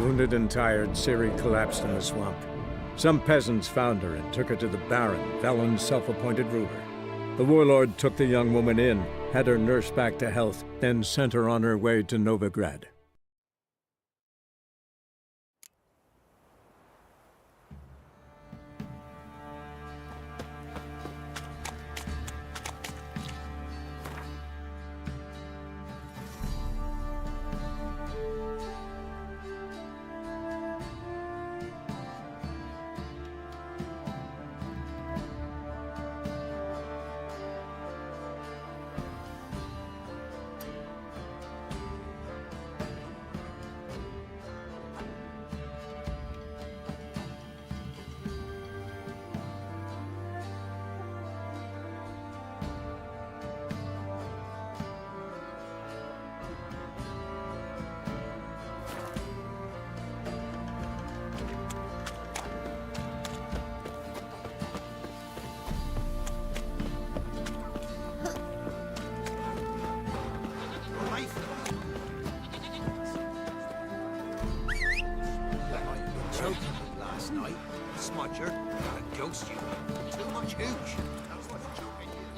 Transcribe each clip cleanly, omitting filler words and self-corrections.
Wounded and tired, Ciri collapsed in the swamp. Some peasants found her and took her to the Baron, Valen's self-appointed ruler. The warlord took the young woman in, had her nursed back to health, then sent her on her way to Novigrad. Last night, smudger, a ghost you. Too much hooch. That's what's joking you.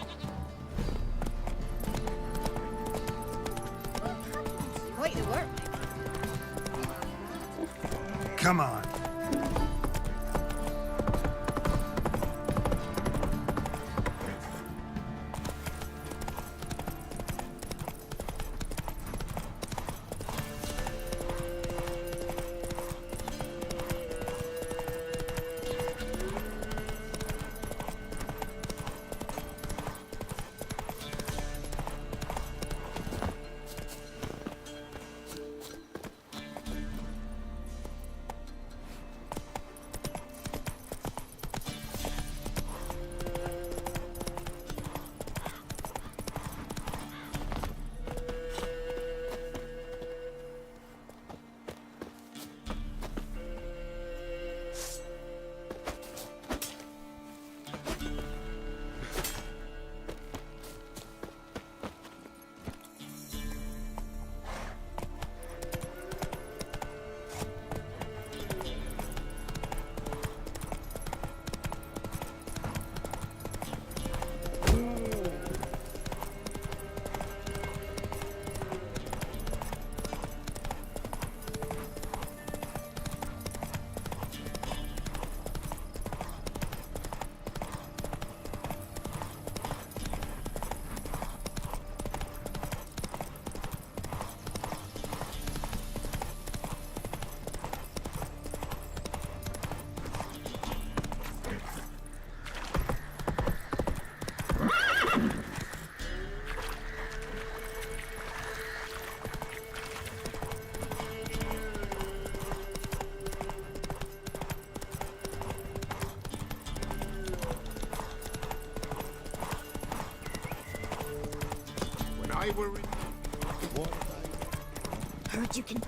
Quite the work. Come on. Heard you can...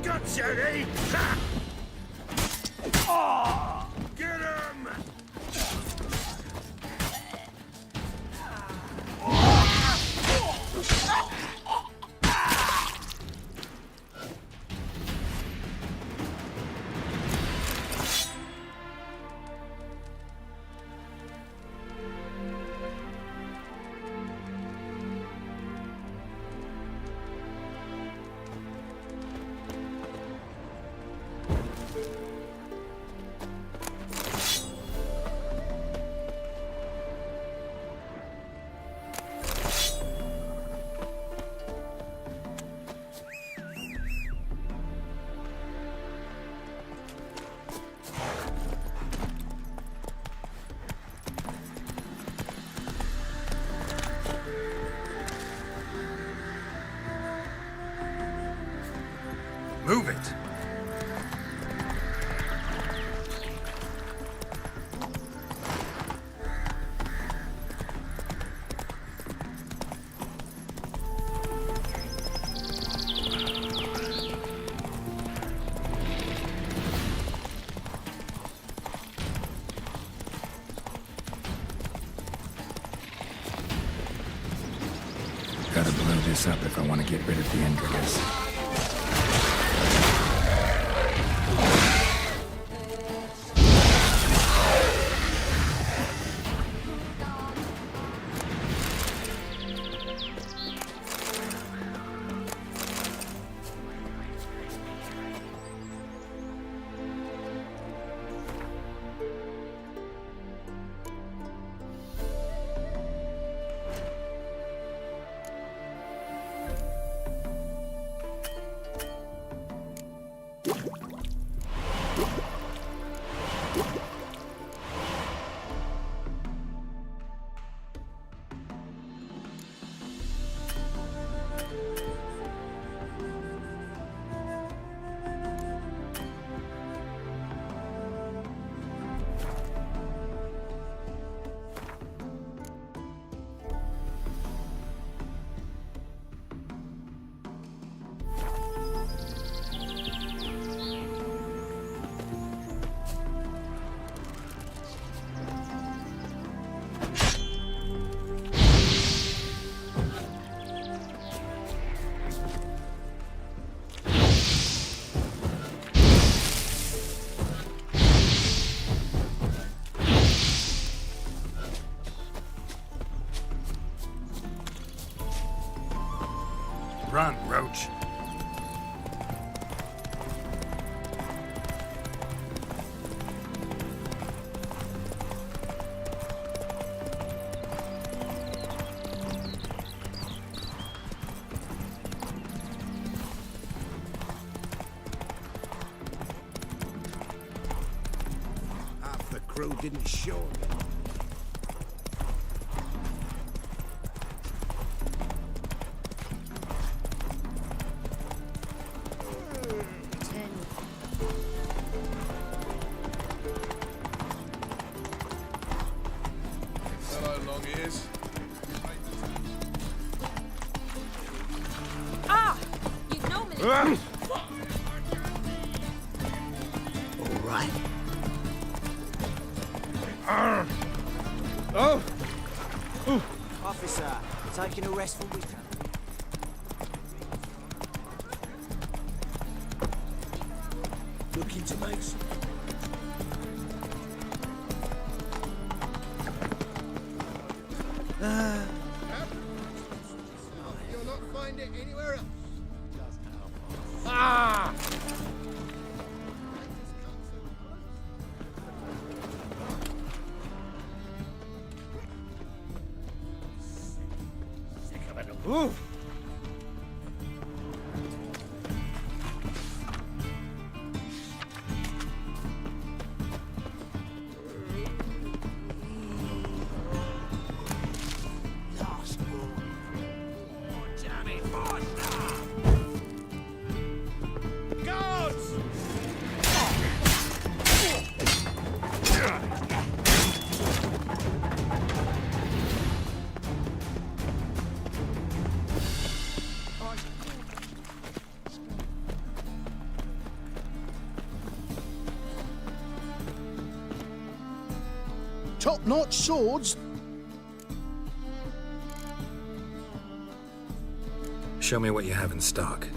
Gotcha, eh? Ha! Oh! Get him! Move it! Gotta blow this up if I want to get rid of the intruders. Run, Roach. Half the crew didn't show me. Ah! You know me. All right. Oh! Officer, taking a restful weekend. Looking to make some. You'll not find it anywhere else. Ah! Ooh! Last one. Oh, damn it, Guards! Top-notch swords. Show me what you have in stock.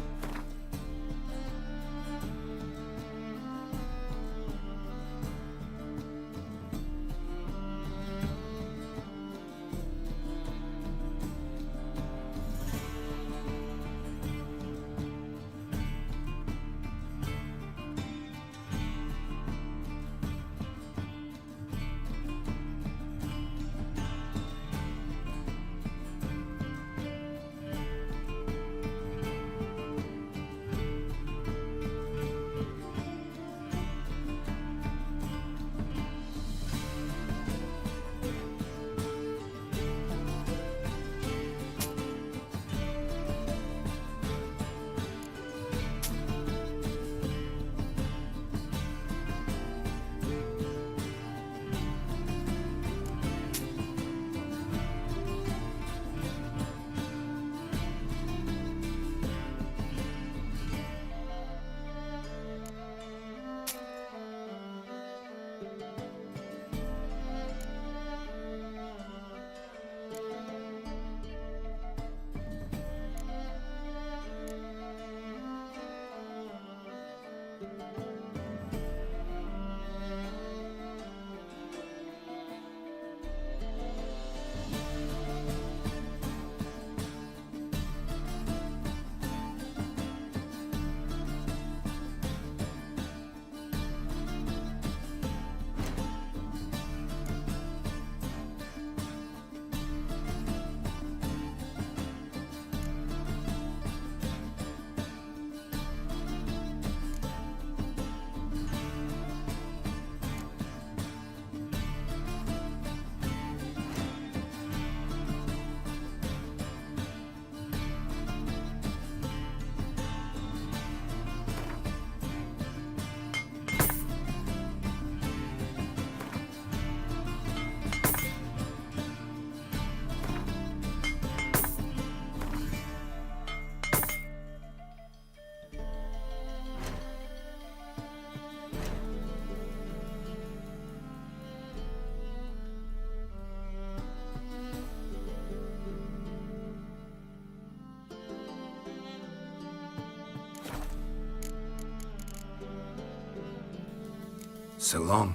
So long.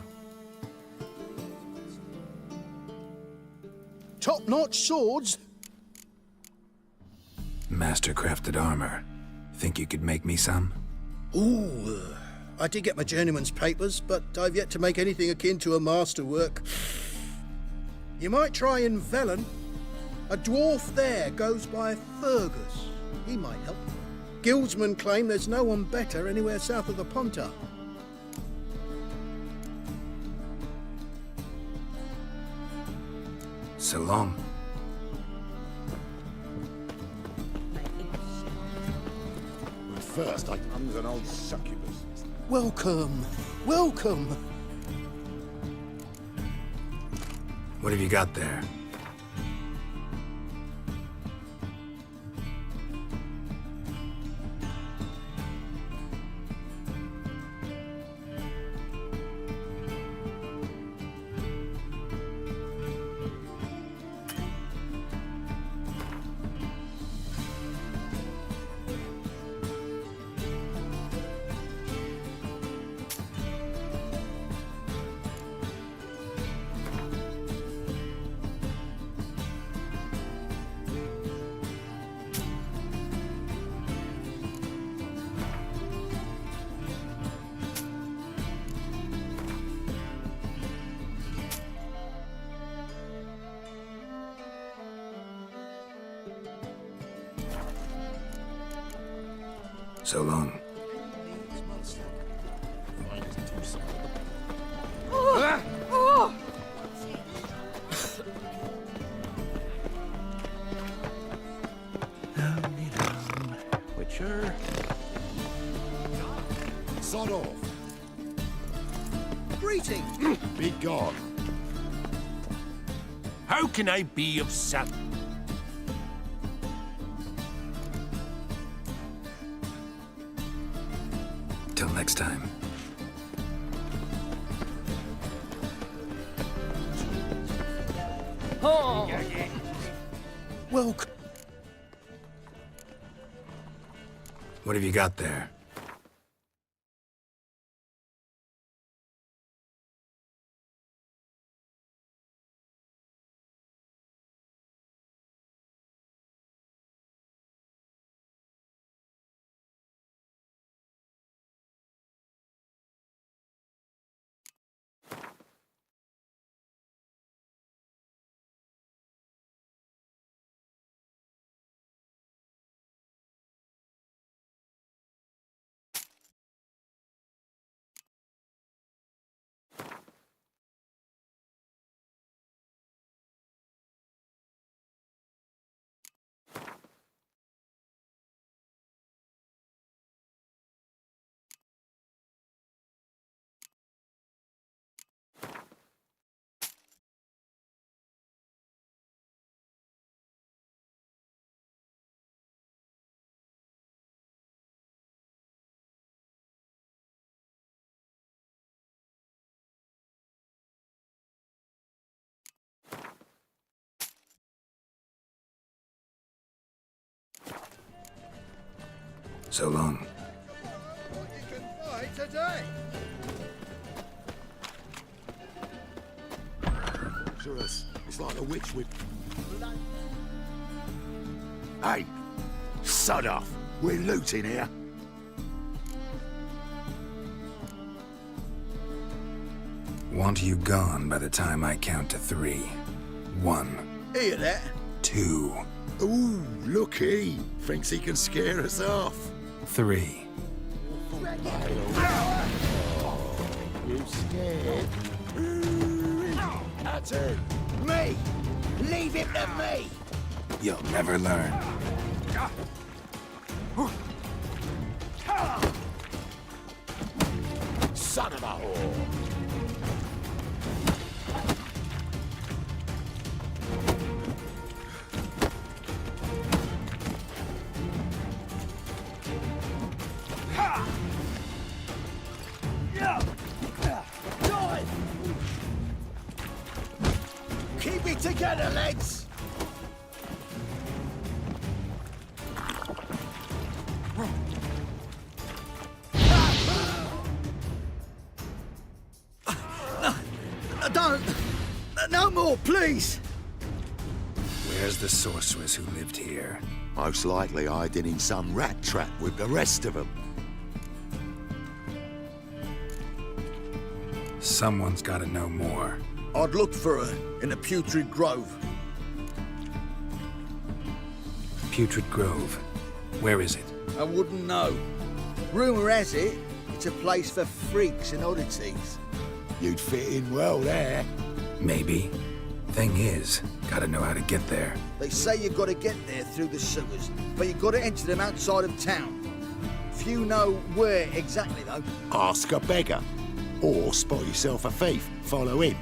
Top-notch swords. Master-crafted armor. Think you could make me some? Ooh, I did get my journeyman's papers, but I've yet to make anything akin to a masterwork. You might try in Velen. A dwarf there goes by Fergus. He might help. Guildsmen claim there's no one better anywhere south of the Pontar. So long. First, I'm an old succubus. Welcome, welcome. What have you got there? So long. Witcher. Sod off. Greetings. Be gone. How can I be of service? Till next time. Oh. Well, What have you got there? So long. what you can buy today. Sure, it's like a witch whip. Hey, sod off. We're looting here. Want you gone by the time I count to 3. 1, Hear that? 2, Ooh, looky. Thinks he can scare us off. 3. You scared? That's it. Me! Leave him to me! You'll never learn. Son of a whore! Keep it together, lads! Don't! No more, please! Where's the sorceress who lived here? Most likely hiding in some rat trap with the rest of them. Someone's gotta know more. I'd look for her in the Putrid Grove. Putrid Grove. Where is it? I wouldn't know. Rumour has it, it's a place for freaks and oddities. You'd fit in well there. Maybe. Thing is, gotta know how to get there. They say you've got to get there through the sewers, but you've got to enter them outside of town. Few know where exactly, though. Ask a beggar. Or spot yourself a thief, follow him.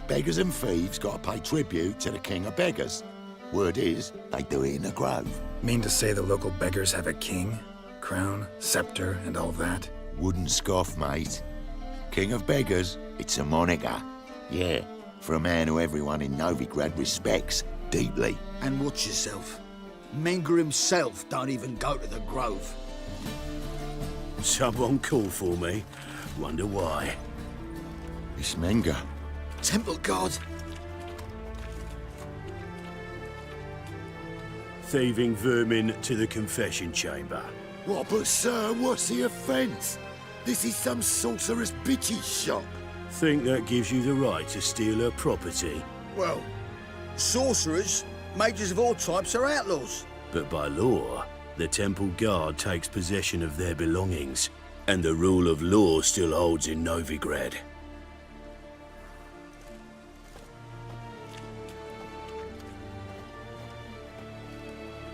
Beggars and thieves got to pay tribute to the king of beggars. Word is, they do it in the grove. Mean to say the local beggars have a king? Crown, scepter, and all that? Wouldn't scoff, mate. King of beggars, it's a moniker. Yeah, for a man who everyone in Novigrad respects deeply. And watch yourself. Menger himself don't even go to the Grove. Someone called for me. Wonder why. It's Menger. Temple Guard. Thieving vermin to the confession chamber. What, but sir, what's the offence? This is some sorcerer's bitchy shop. Think that gives you the right to steal her property? Well, sorcerers, mages of all types are outlaws. But by law, the temple guard takes possession of their belongings, and the rule of law still holds in Novigrad.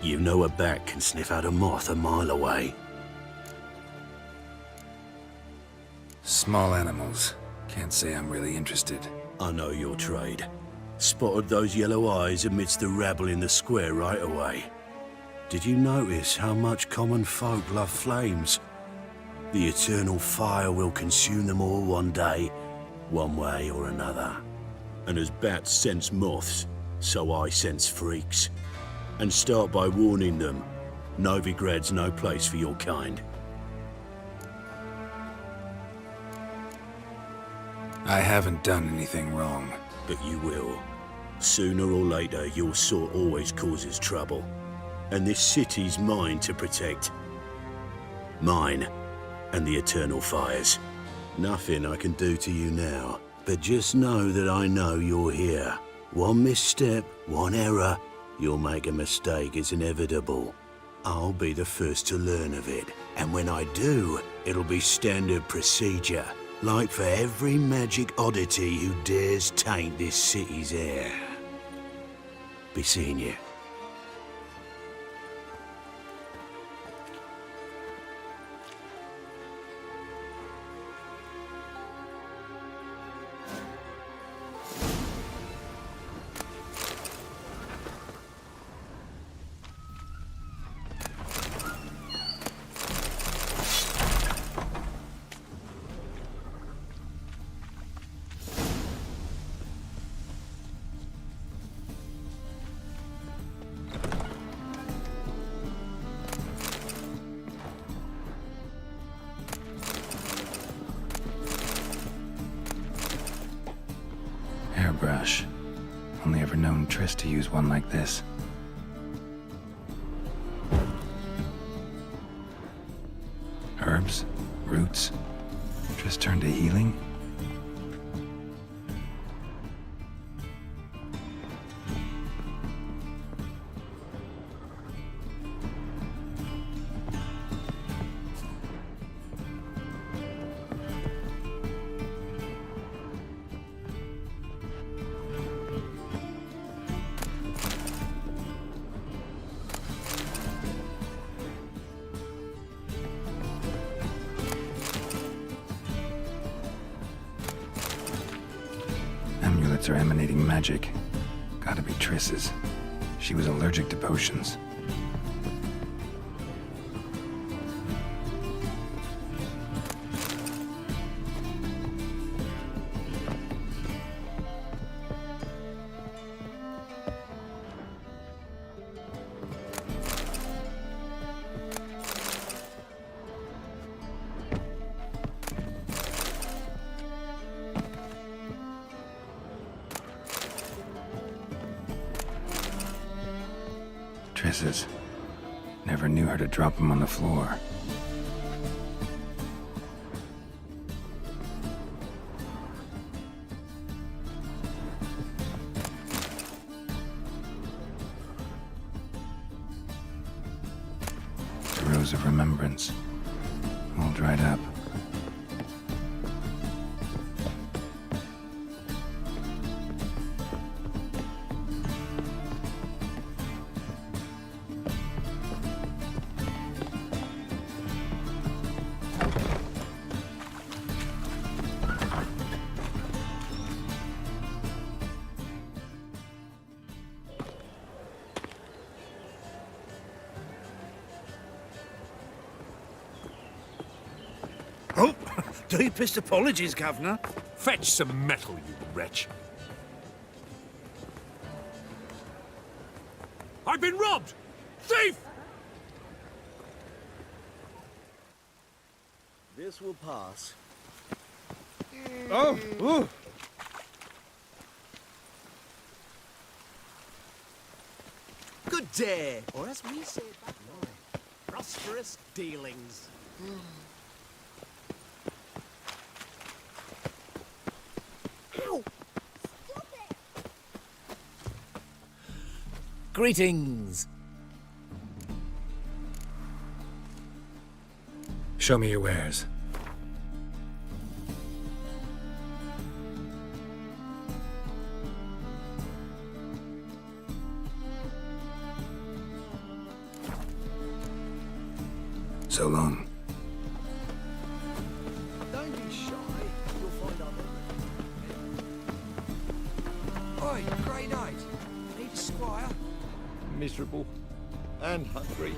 You know a bat can sniff out a moth a mile away. Small animals. Can't say I'm really interested. I know your trade. Spotted those yellow eyes amidst the rabble in the square right away. Did you notice how much common folk love flames? The eternal fire will consume them all one day, one way or another. And as bats sense moths, So I sense freaks. And start by warning them. Novigrad's no place for your kind. I haven't done anything wrong. But you will. Sooner or later, your sort always causes trouble. And this city's mine to protect. Mine and the eternal fires. Nothing I can do to you now, but just know that I know you're here. One misstep, one error, you'll make a mistake is inevitable. I'll be the first to learn of it, and when I do, it'll be standard procedure, like for every magic oddity who dares taint this city's air. Be seeing you. Hairbrush. Only ever known Triss to use one like this. Herbs? Roots? Triss turned to healing? Amulets are emanating magic. Gotta be Triss's. She was allergic to potions. Triss's. Never knew her to drop them on the floor. The rose of remembrance. All dried up. Oh, deepest apologies, Governor. Fetch some metal, you wretch. I've been robbed! Thief! This will pass. Oh, ooh. Good day, or as we say back north, prosperous dealings. Ow! Stop it! Greetings. Show me your wares. So long. Don't be shy. You'll find out. Oi, Grey Knight. Need a squire? Miserable and hungry.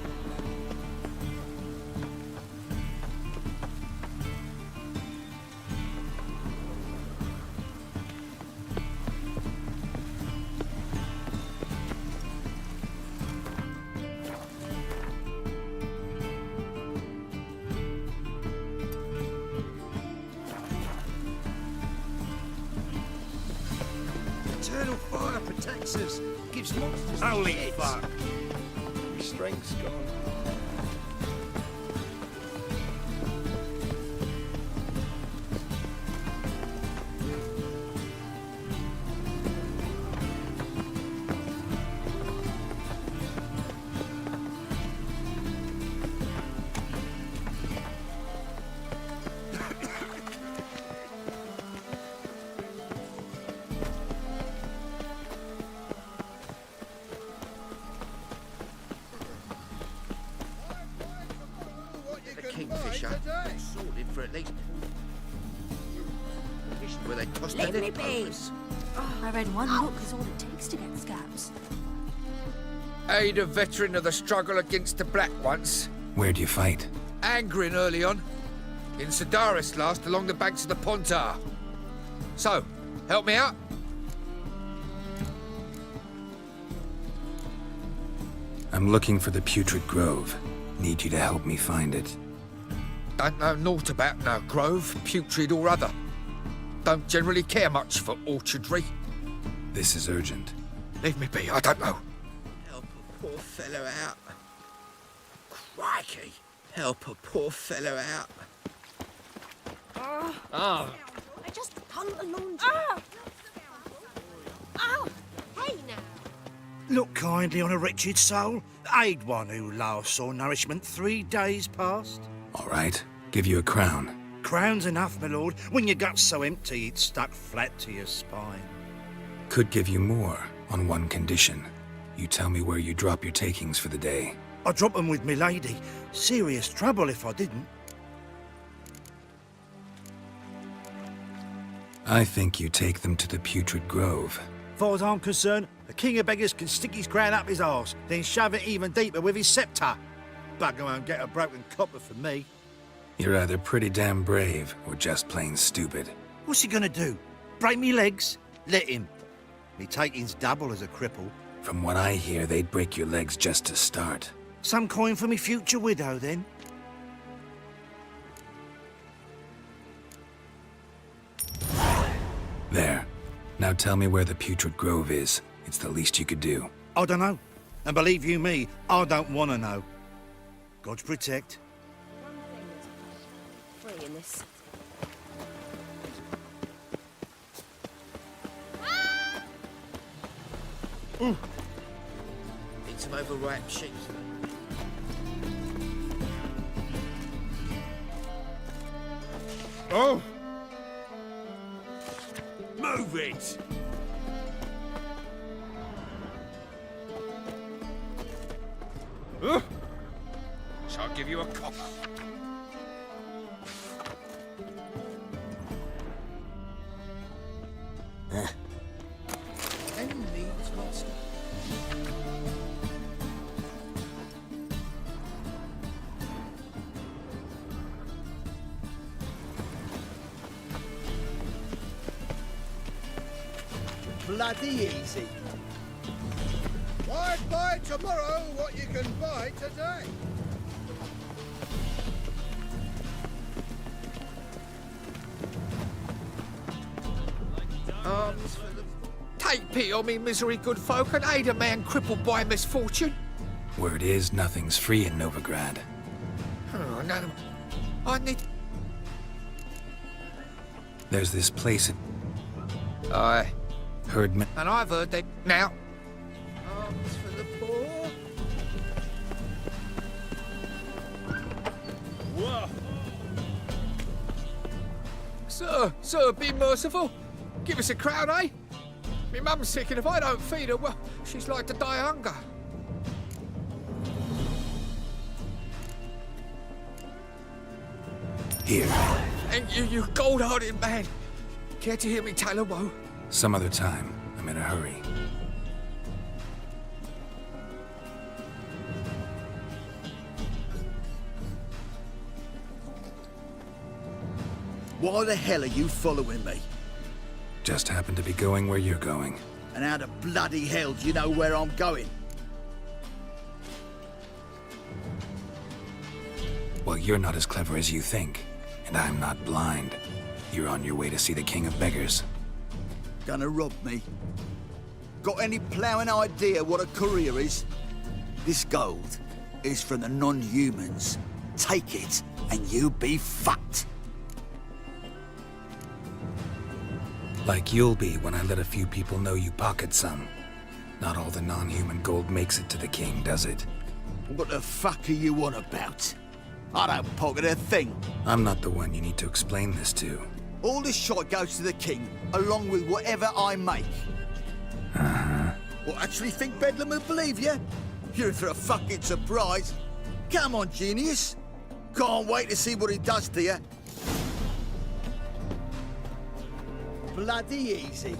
eternal fire protects us. Gives monsters Holy fits. fuck. Strength's gone. Kingfisher, sorted for at least. Where they tossed Let their me little be. pokers. I read one book is all it takes to get scabs. Aid a veteran of the struggle against the Black once. Where'd you fight? Angering early on. In Sedaris last, along the banks of the Pontar. So, help me out? I'm looking for the Putrid Grove. Need you to help me find it. Don't know naught about no grove, putrid or other. Don't generally care much for orchardry. This is urgent. Leave me be, I don't know. Help a poor fellow out. Crikey. Help a poor fellow out. I just hung the laundry. Oh, hey now. Look kindly on a wretched soul. Aid one who last saw nourishment 3 days past. All right, give you a crown. Crown's enough, my lord, when your gut's so empty it's stuck flat to your spine. Could give you more on one condition. You tell me where you drop your takings for the day. I drop them with me lady. Serious trouble if I didn't. I think you take them to the Putrid Grove. Far as I'm concerned, the king of beggars can stick his crown up his arse, then shove it even deeper with his sceptre. Bugger won't get a broken copper from me. You're either pretty damn brave or just plain stupid. What's he gonna do? Break me legs? Let him. Me taking's double as a cripple. From what I hear, they'd break your legs just to start. Some coin for me future widow, then? There. Now tell me where the Putrid Grove is. It's the least you could do. I don't know. And believe you me, I don't want to know. God protect. Free in this. Need some overripe sheep. Oh! Move it! Shall I give you a copper? Needs master. Bloody easy. Why buy tomorrow what you can buy today? Take pity on me, misery, good folk, and aid a man crippled by misfortune. Word is, nothing's free in Novigrad. Oh, no. I need... There's this place Aye. heard me. And I've heard they... Now. Alms for the poor. Whoa! Sir, be merciful. Give us a crown, eh? Me mum's sick, and if I don't feed her, well, she's like to die of hunger. Here. Thank you, you gold-hearted man. Care to hear me tale a woe? Some other time. I'm in a hurry. Why the hell are you following me? Just happen to be going where you're going. And how the bloody hell do you know where I'm going? Well, you're not as clever as you think. And I'm not blind. You're on your way to see the King of Beggars. Gonna rob me? Got any ploughing idea what a courier is? This gold is from the non-humans. Take it, and you be fucked. Like you'll be when I let a few people know you pocket some. Not all the non-human gold makes it to the king, does it? What the fuck are you on about? I don't pocket a thing. I'm not the one you need to explain this to. All this shite goes to the king, along with whatever I make. What, actually think Bedlam will believe you? You're in for a fucking surprise. Come on, genius. Can't wait to see what he does to you. Bloody easy.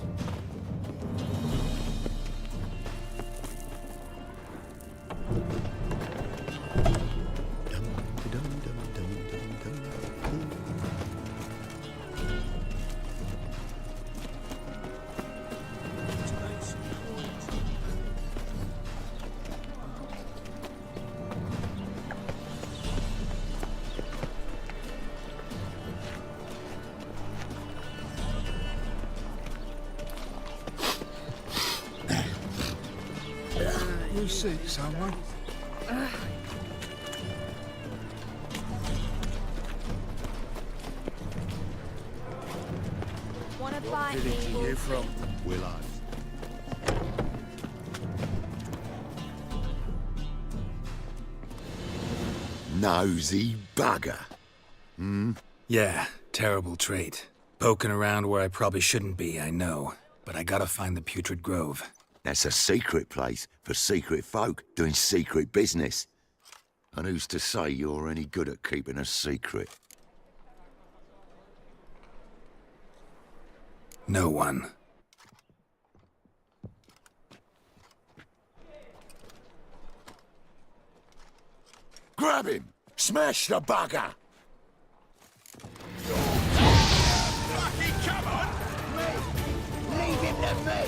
You see someone? Wanna fight Village me? are you from? Willow. Nosy bugger. Yeah, terrible trait. Poking around where I probably shouldn't be, I know. But I gotta find the Putrid Grove. That's a secret place for secret folk doing secret business. And who's to say you're any good at keeping a secret? No one. Grab him! Smash the bugger! Fucking come on! Leave him to me.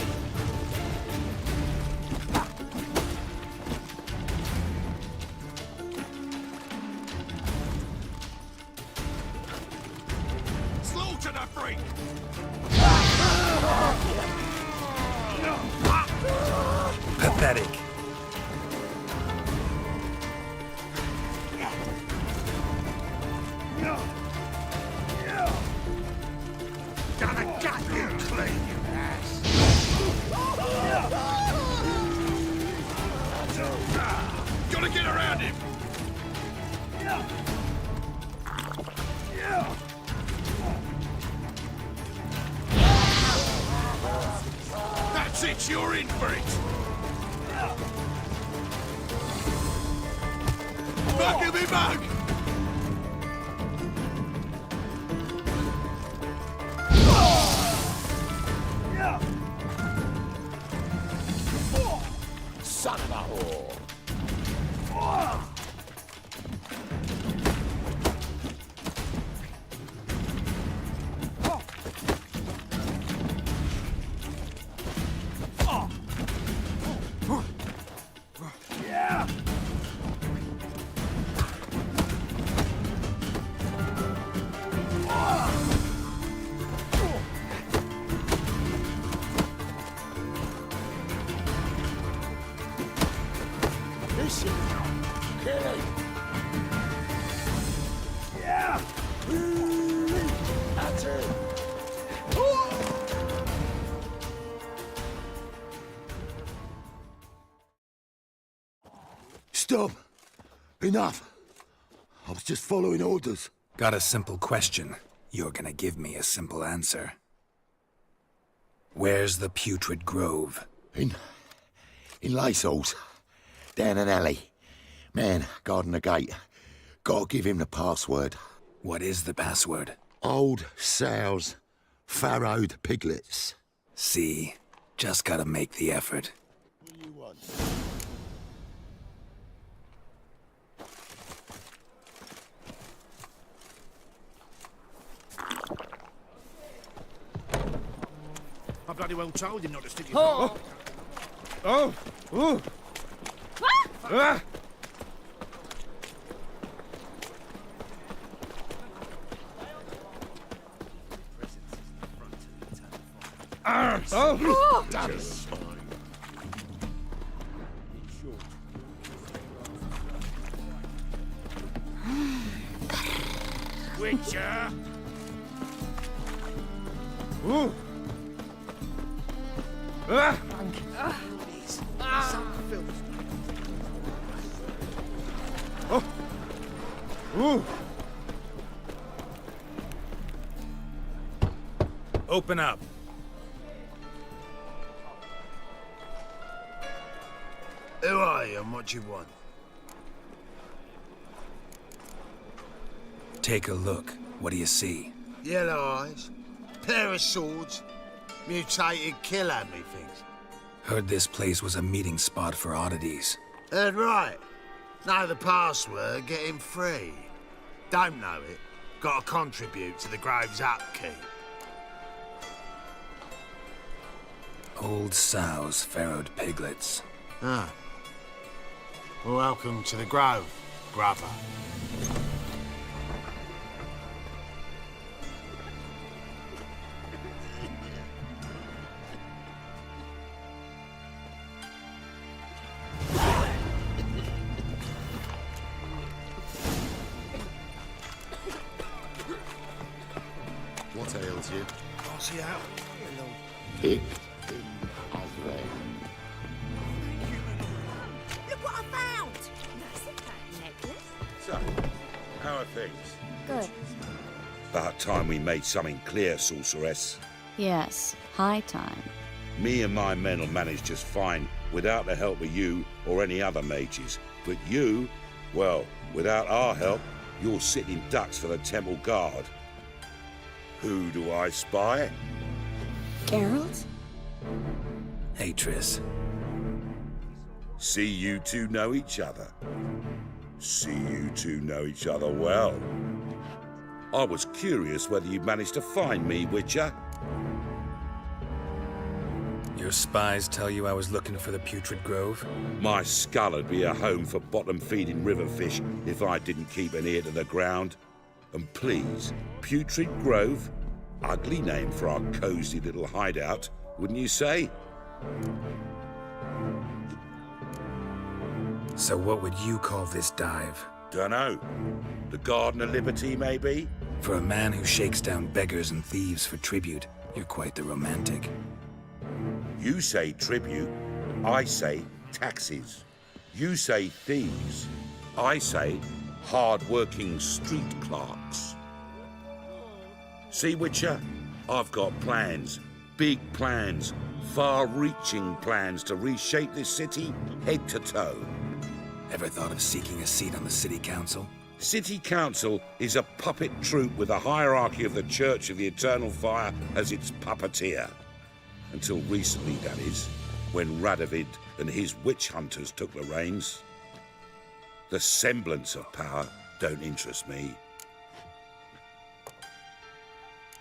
Slaughter the freak! Pathetic. Gonna gut you clean, you ass! Gotta get around him! That's it, you're in for it! Fuck him, me mug! Son of a whore! Listen, kill him! Yeah! That's it! Stop! Enough! I was just following orders. Got a simple question. You're gonna give me a simple answer. Where's the Putrid Grove? In Laceholes. Down an alley. Man, guarding the gate. Gotta give him the password. What is the password? Old sows, farrowed piglets. See? Just gotta make the effort. What do you want? I bloody well told him not to stick his Oh! Oh! Ooh! Ah! Witcher! Open up. Who are you and what you want? Take a look. What do you see? Yellow eyes, pair of swords, mutated killer me things. Heard this place was a meeting spot for oddities. Heard right. Know the password, get him free. Don't know it, gotta contribute to the Grove's upkeep. Old sows, farrowed piglets. Ah. Welcome to the Grove, brother. What ails you? Pass you out. Pick. Look what I found! That's a fat necklace. So, how are things? Good. About time we made something clear, sorceress. Yes, high time. Me and my men will manage just fine without the help of you or any other mages. But you, well, without our help, you're sitting ducks for the temple guard. Who do I spy? Geralt? Hey, Triss. See you two know each other. See you two know each other well. I was curious whether you managed to find me, Witcher. Your spies tell you I was looking for the Putrid Grove? My skull would be a home for bottom-feeding river fish if I didn't keep an ear to the ground. And please, Putrid Grove? Ugly name for our cozy little hideout, wouldn't you say? So what would you call this dive? Dunno. The Garden of Liberty, maybe? For a man who shakes down beggars and thieves for tribute, you're quite the romantic. You say tribute, I say taxes. You say thieves, I say hard-working street clerks. See, Witcher, I've got plans, big plans, far-reaching plans to reshape this city head to toe. Ever thought of seeking a seat on the city council? City Council is a puppet troupe with a hierarchy of the Church of the Eternal Fire as its puppeteer. Until recently, that is, when Radovid and his witch hunters took the reins. The semblance of power don't interest me.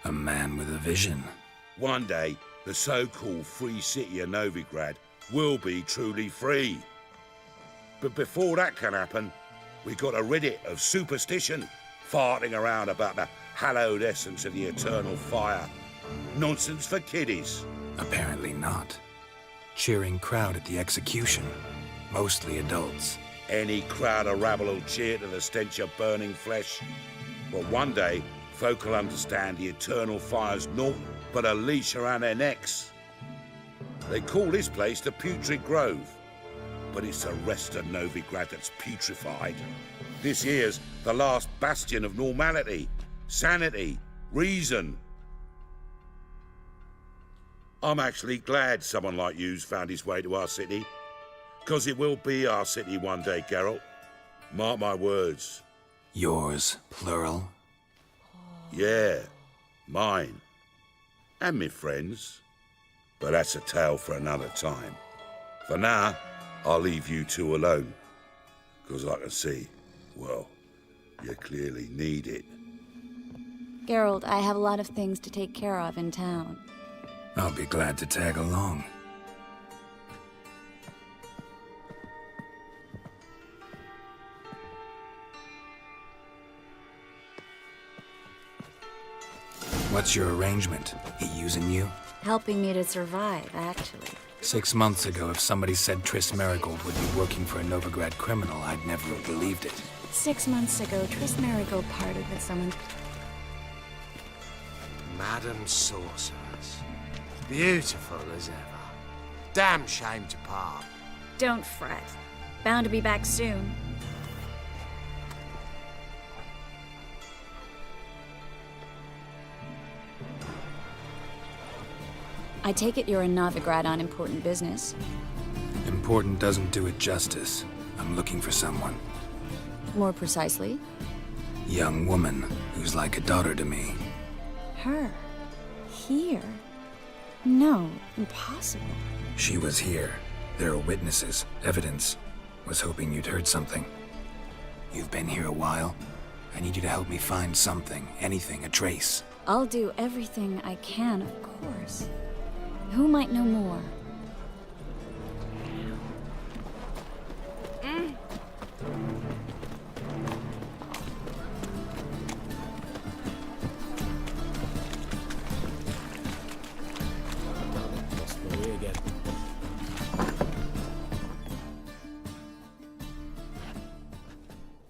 A man with a vision. One day, the so-called free city of Novigrad will be truly free. But before that can happen, we got to rid it of superstition, farting around about the hallowed essence of the eternal fire. Nonsense for kiddies. Apparently not. Cheering crowd at the execution. Mostly adults. Any crowd of rabble will cheer to the stench of burning flesh. But one day, folk will understand the eternal fire's naught but a leash around their necks. They call this place the Putrid Grove, but it's the rest of Novigrad that's putrefied. This here's the last bastion of normality, sanity, reason. I'm actually glad someone like you's found his way to our city, because it will be our city one day, Geralt. Mark my words. Yours, plural. Yeah, mine. And me friends. But that's a tale for another time. For now, I'll leave you two alone. Because I can see, well, you clearly need it. Geralt, I have a lot of things to take care of in town. I'll be glad to tag along. What's your arrangement? He using you? Helping me to survive, actually. 6 months ago, if somebody said Triss Merigold would be working for a Novigrad criminal, I'd never have believed it. 6 months ago, Triss Merigold parted with someone. Madam Sorceress. Beautiful as ever. Damn shame to part. Don't fret. Bound to be back soon. I take it you're in Novigrad on important business. Important doesn't do it justice. I'm looking for someone. More precisely? Young woman who's like a daughter to me. Her? Here? No, impossible. She was here. There are witnesses, evidence. Was hoping you'd heard something. You've been here a while. I need you to help me find something, anything, a trace. I'll do everything I can, of course. Who might know more?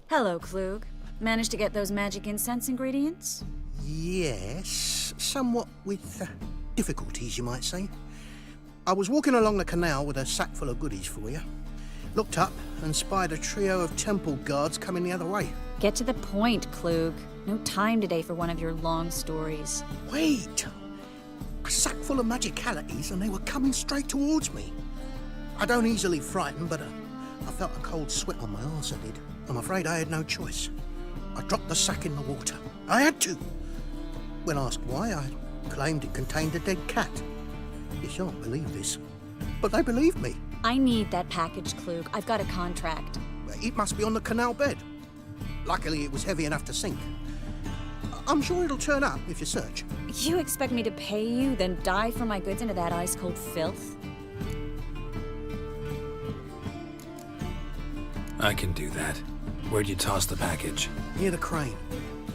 Hello, Klug. Managed to get those magic incense ingredients? Yes, somewhat with difficulties, you might say. I was walking along the canal with a sack full of goodies for you. Looked up and spied a trio of temple guards coming the other way. Get to the point, Klug. No time today for one of your long stories. Wait! A sack full of magicalities and they were coming straight towards me. I don't easily frighten, but I felt a cold sweat on my arse, I did. I'm afraid I had no choice. I dropped the sack in the water. I had to. When asked why, I claimed it contained a dead cat. You shan't believe this, but they believed me. I need that package, Klug. I've got a contract. It must be on the canal bed. Luckily, it was heavy enough to sink. I'm sure it'll turn up if you search. You expect me to pay you, then dive for my goods into that ice-cold filth? I can do that. Where'd you toss the package? Near the crane.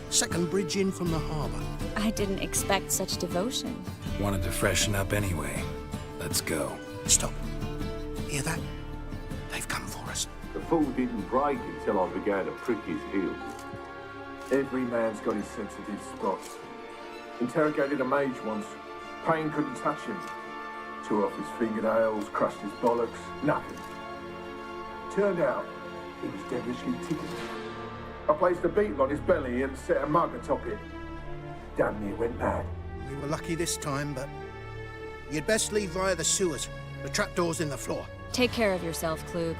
Second bridge in from the harbour. I didn't expect such devotion. Wanted to freshen up anyway. Let's go. Stop. Hear that? They've come for us. The fool didn't break until I began to prick his heels. Every man's got his sensitive spots. Interrogated a mage once. Pain couldn't touch him. Tore off his fingernails, crushed his bollocks, nothing. Turned out, he was devilishly tickled. I placed a beetle on his belly and set a mug atop it. Damn near went mad. We were lucky this time, but you'd best leave via the sewers. The trapdoor's in the floor. Take care of yourself, Klug.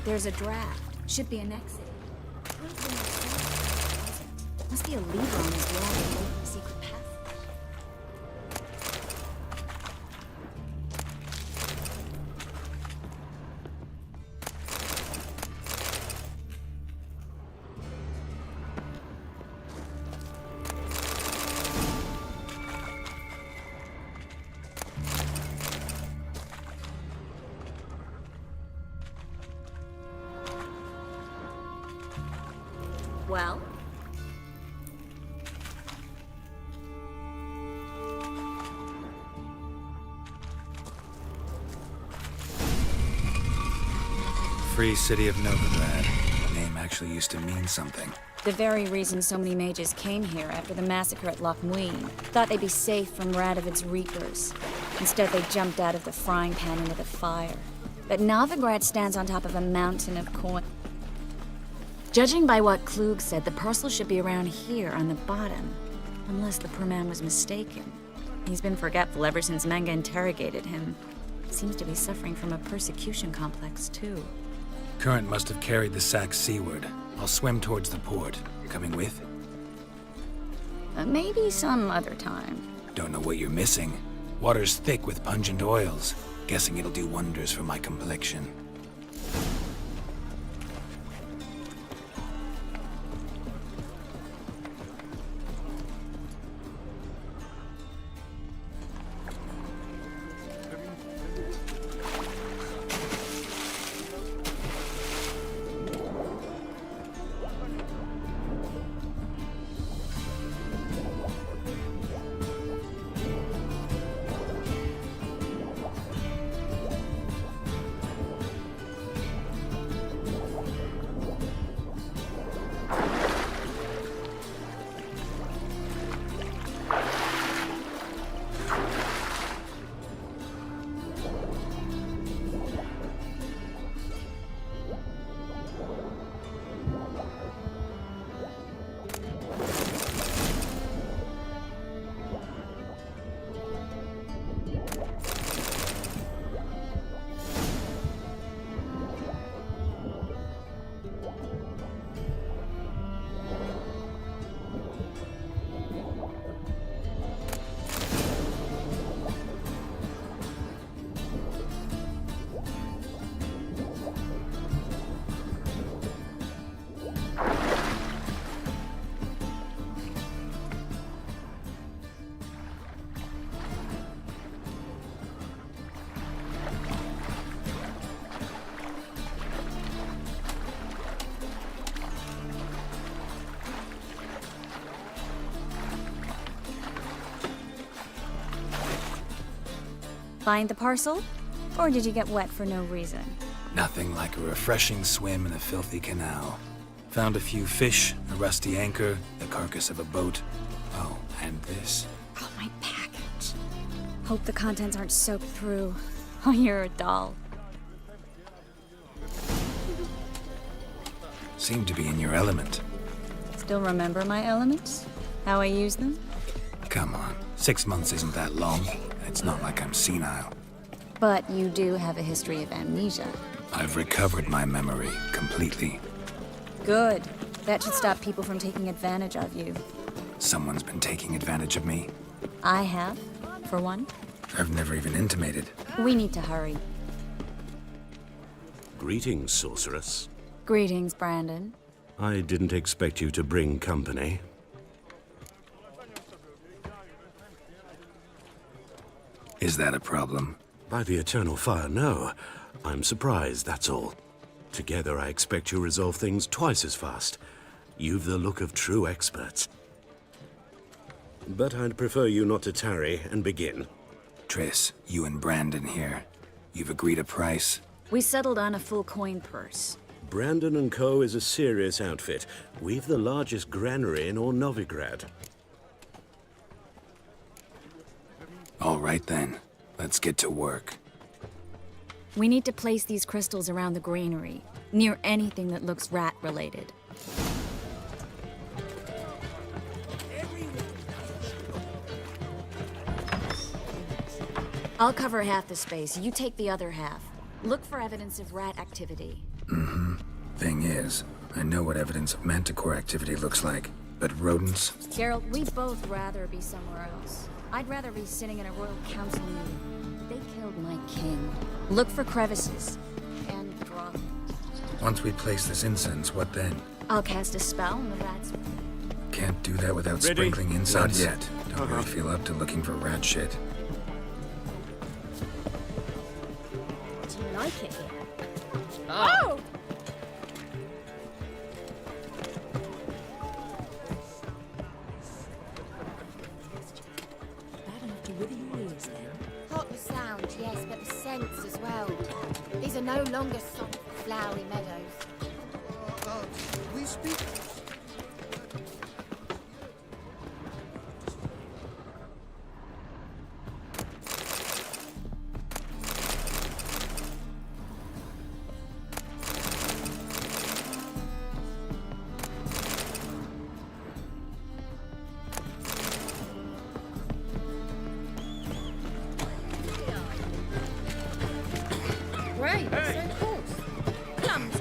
There's a draft. Should be an exit. Must be a lever on this wall to open the secret passage. Well? Free City of Novigrad. The name actually used to mean something. The very reason so many mages came here after the massacre at Loch Muin. Thought they'd be safe from Radovid's reapers. Instead, they jumped out of the frying pan into the fire. But Novigrad stands on top of a mountain of coin. Judging by what Klug said, the parcel should be around here on the bottom. Unless the poor man was mistaken. He's been forgetful ever since Manga interrogated him. Seems to be suffering from a persecution complex, too. Current must have carried the sack seaward. I'll swim towards the port. Coming with? Maybe some other time. Don't know what you're missing. Water's thick with pungent oils. Guessing it'll do wonders for my complexion. Find the parcel? Or did you get wet for no reason? Nothing like a refreshing swim in a filthy canal. Found a few fish, a rusty anchor, the carcass of a boat. Oh, and this. Oh, my package. Hope the contents aren't soaked through. Oh, you're a doll. Seem to be in your element. Still remember my elements? How I use them? Come on, 6 months isn't that long. It's not like I'm senile. But you do have a history of amnesia. I've recovered my memory completely. Good. That should stop people from taking advantage of you. Someone's been taking advantage of me. I have, for one. I've never even intimated. We need to hurry. Greetings, sorceress. Greetings, Brandon. I didn't expect you to bring company. Is that a problem? By the eternal fire, no. I'm surprised, that's all. Together, I expect you'll resolve things twice as fast. You've the look of true experts. But I'd prefer you not to tarry and begin. Triss, you and Brandon here. You've agreed a price? We settled on a full coin purse. Brandon & Co. is a serious outfit. We've the largest granary in all Novigrad. All right then, let's get to work. We need to place these crystals around the granary, near anything that looks rat-related. I'll cover half the space, you take the other half. Look for evidence of rat activity. Mm-hmm. Thing is, I know what evidence of manticore activity looks like, but rodents? Geralt, we'd both rather be somewhere else. I'd rather be sitting in a royal council meeting. They killed my king. Look for crevices. And drop it. Once we place this incense, what then? I'll cast a spell and the rats... Can't do that without sprinkling incense. Not yet. Don't really feel up to looking for rat shit. Do you like it here? Oh! Not the sound, yes, but the scents as well. These are no longer soft, flowery meadows. We speak... Great, so cool. Plums,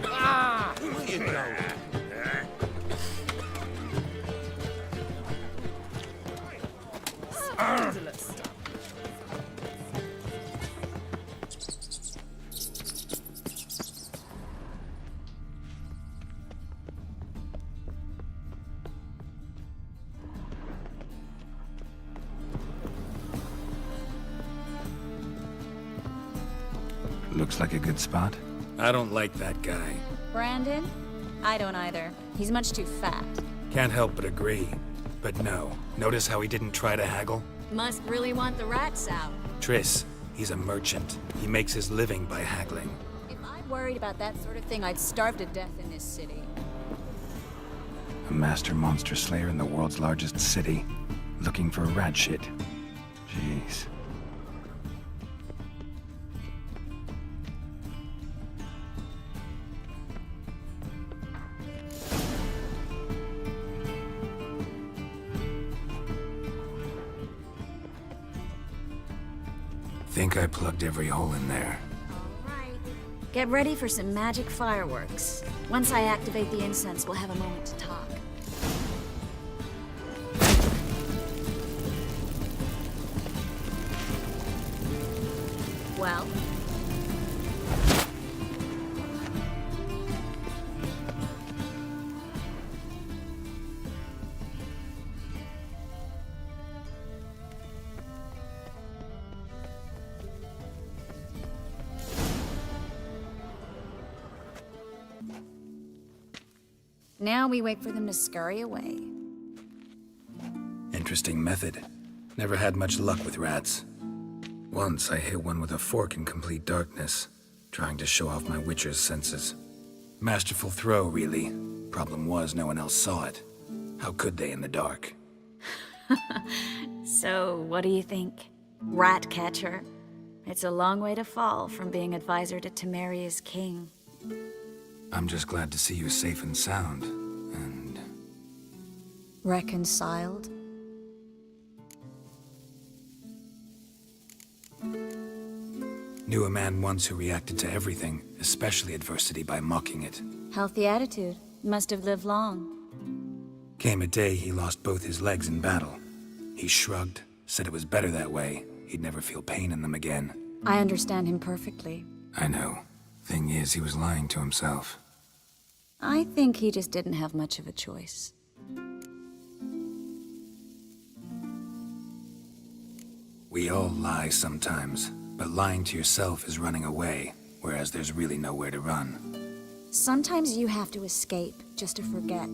Looks like a good spot. I don't like that guy. Brandon? I don't either. He's much too fat. Can't help but agree. But no. Notice how he didn't try to haggle? Must really want the rats out. Triss, he's a merchant. He makes his living by haggling. If I worried about that sort of thing, I'd starve to death in this city. A master monster slayer in the world's largest city. Looking for rat shit. Jeez. Think I plugged every hole in there. Get ready for some magic fireworks. Once I activate the incense, we'll have a moment to talk. Well? Now we wait for them to scurry away. Interesting method. Never had much luck with rats. Once I hit one with a fork in complete darkness, trying to show off my witcher's senses. Masterful throw, really. Problem was, no one else saw it. How could they in the dark? So, what do you think? Rat catcher? It's a long way to fall from being advisor to Temeria's king. I'm just glad to see you safe and sound, and... Reconciled? Knew a man once who reacted to everything, especially adversity, by mocking it. Healthy attitude. Must have lived long. Came a day he lost both his legs in battle. He shrugged, said it was better that way. He'd never feel pain in them again. I understand him perfectly. I know. Thing is, he was lying to himself. I think he just didn't have much of a choice. We all lie sometimes, but lying to yourself is running away, whereas there's really nowhere to run. Sometimes you have to escape, just to forget.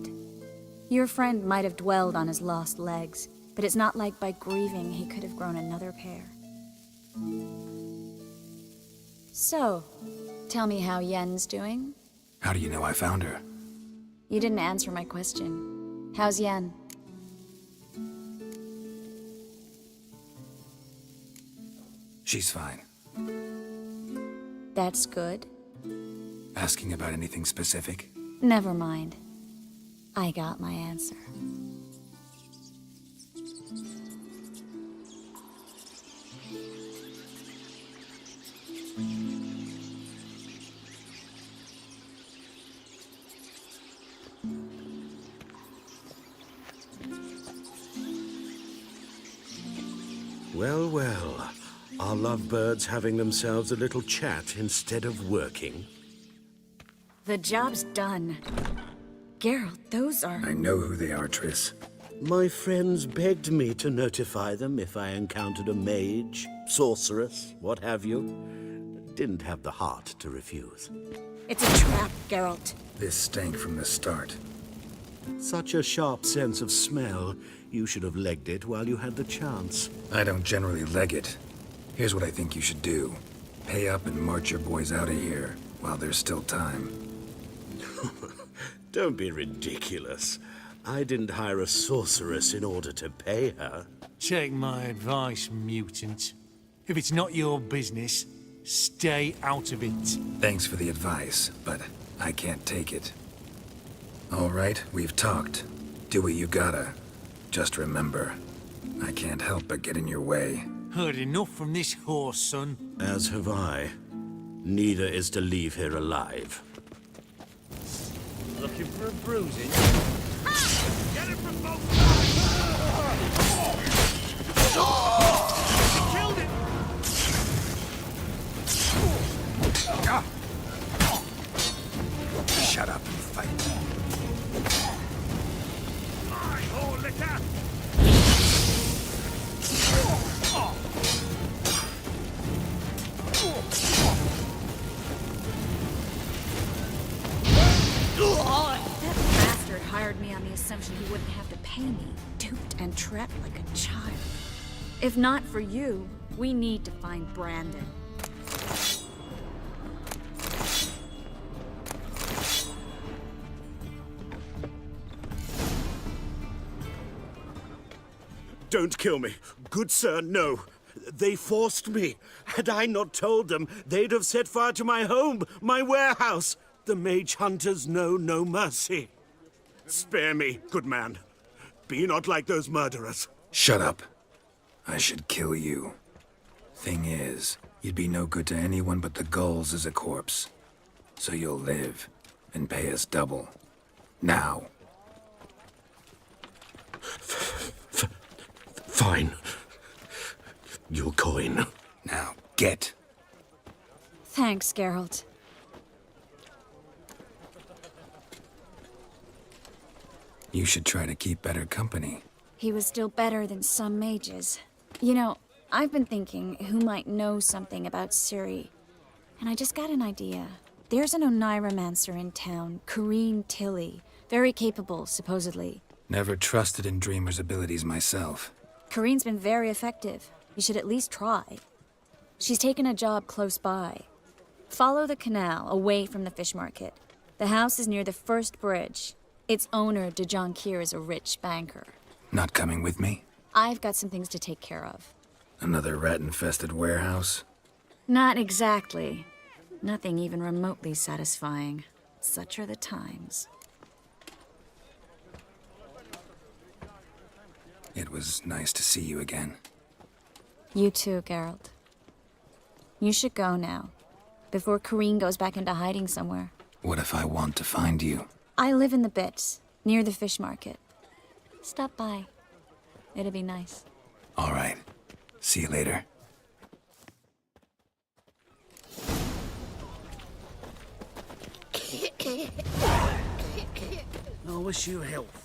Your friend might have dwelled on his lost legs, but it's not like by grieving he could have grown another pair. So, tell me how Yen's doing? How do you know I found her? You didn't answer my question. How's Yen? She's fine. That's good. Asking about anything specific? Never mind. I got my answer. Well, well. Are lovebirds having themselves a little chat instead of working? The job's done. Geralt, those are... I know who they are, Triss. My friends begged me to notify them if I encountered a mage, sorceress, what have you. Didn't have the heart to refuse. It's a trap, Geralt. This stank from the start. Such a sharp sense of smell. You should have legged it while you had the chance. I don't generally leg it. Here's what I think you should do. Pay up and march your boys out of here, while there's still time. Don't be ridiculous. I didn't hire a sorceress in order to pay her. Take my advice, mutant. If it's not your business, stay out of it. Thanks for the advice, but I can't take it. All right, we've talked. Do what you gotta. Just remember, I can't help but get in your way. Heard enough from this horse, son. As have I. Neither is to leave here alive. Looking for a bruising? Get it from both sides! Killed it! Shut up and fight. Oh, liquor! That bastard hired me on the assumption he wouldn't have to pay me, duped and trapped like a child. If not for you, we need to find Brandon. Don't kill me. Good sir, no. They forced me. Had I not told them, they'd have set fire to my home, my warehouse. The mage hunters know no mercy. Spare me, good man. Be not like those murderers. Shut up. I should kill you. Thing is, you'd be no good to anyone but the gulls as a corpse. So you'll live and pay us double. Now. Fine. Your coin. Now, get. Thanks, Geralt. You should try to keep better company. He was still better than some mages. You know, I've been thinking who might know something about Ciri. And I just got an idea. There's an Oneiromancer in town, Corrine Tilly. Very capable, supposedly. Never trusted in Dreamer's abilities myself. Corrine's been very effective. You should at least try. She's taken a job close by. Follow the canal, away from the fish market. The house is near the first bridge. Its owner, de Jonquier, is a rich banker. Not coming with me? I've got some things to take care of. Another rat-infested warehouse? Not exactly. Nothing even remotely satisfying. Such are the times. It was nice to see you again. You too, Geralt. You should go now, before Corrine goes back into hiding somewhere. What if I want to find you? I live in the Bits, near the fish market. Stop by. It'd be nice. All right. See you later. I wish you health.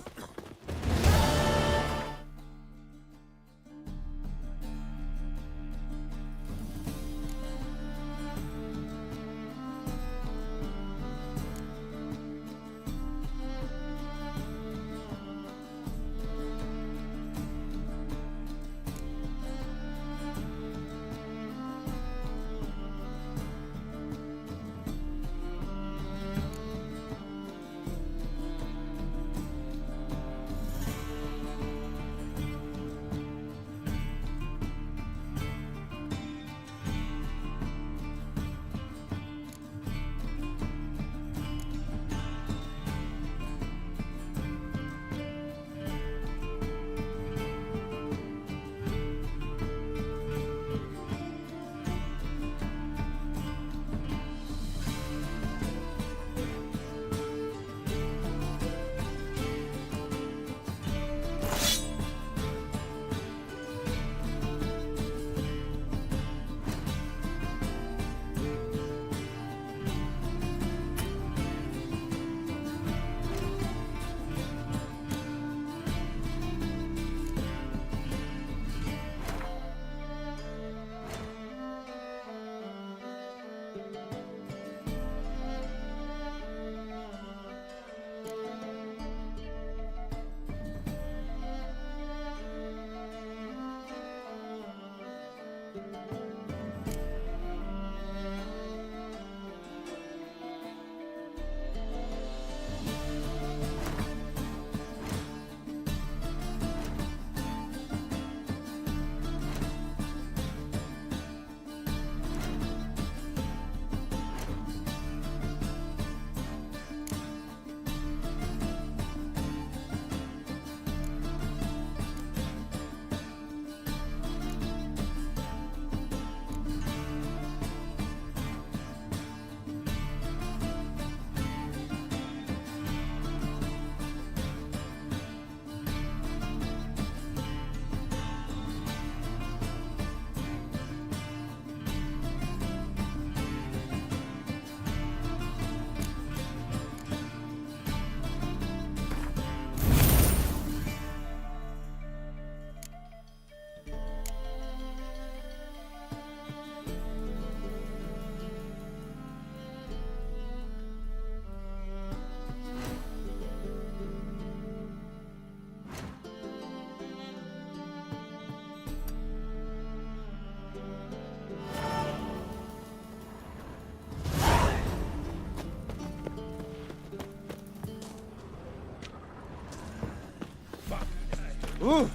Ooh.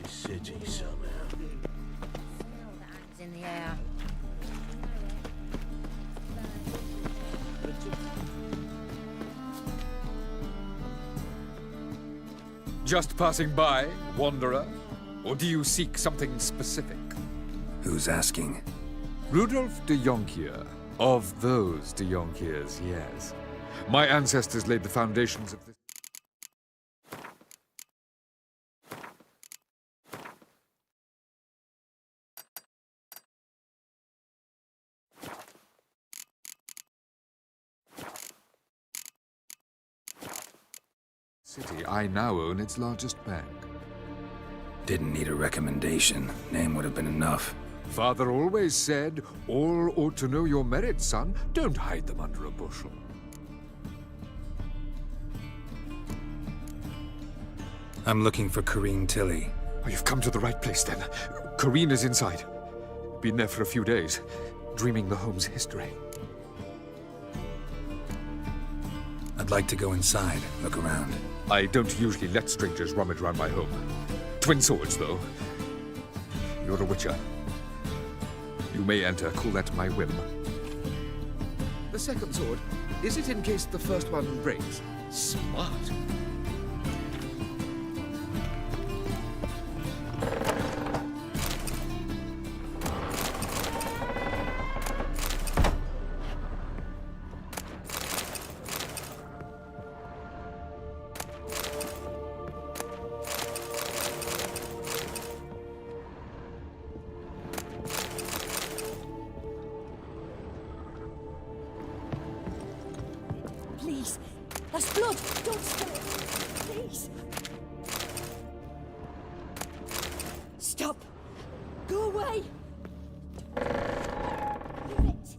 This city somehow. In the air. Just passing by, wanderer? Or do you seek something specific? Who's asking? Rudolf de Jonkier. Of those de Jonkiers, yes. My ancestors laid the foundations of this. City. I now own its largest bank. Didn't need a recommendation. Name would have been enough. Father always said, all ought to know your merits, son. Don't hide them under a bushel. I'm looking for Corrine Tilly. Oh, you've come to the right place, then. Corrine is inside. Been there for a few days, dreaming the home's history. I'd like to go inside, look around. I don't usually let strangers rummage around my home. Twin swords, though. You're a witcher. You may enter, call that my whim. The second sword, is it in case the first one breaks? Smart. Please. That's blood. Don't spill it. Please. Stop. Go away. Leave it.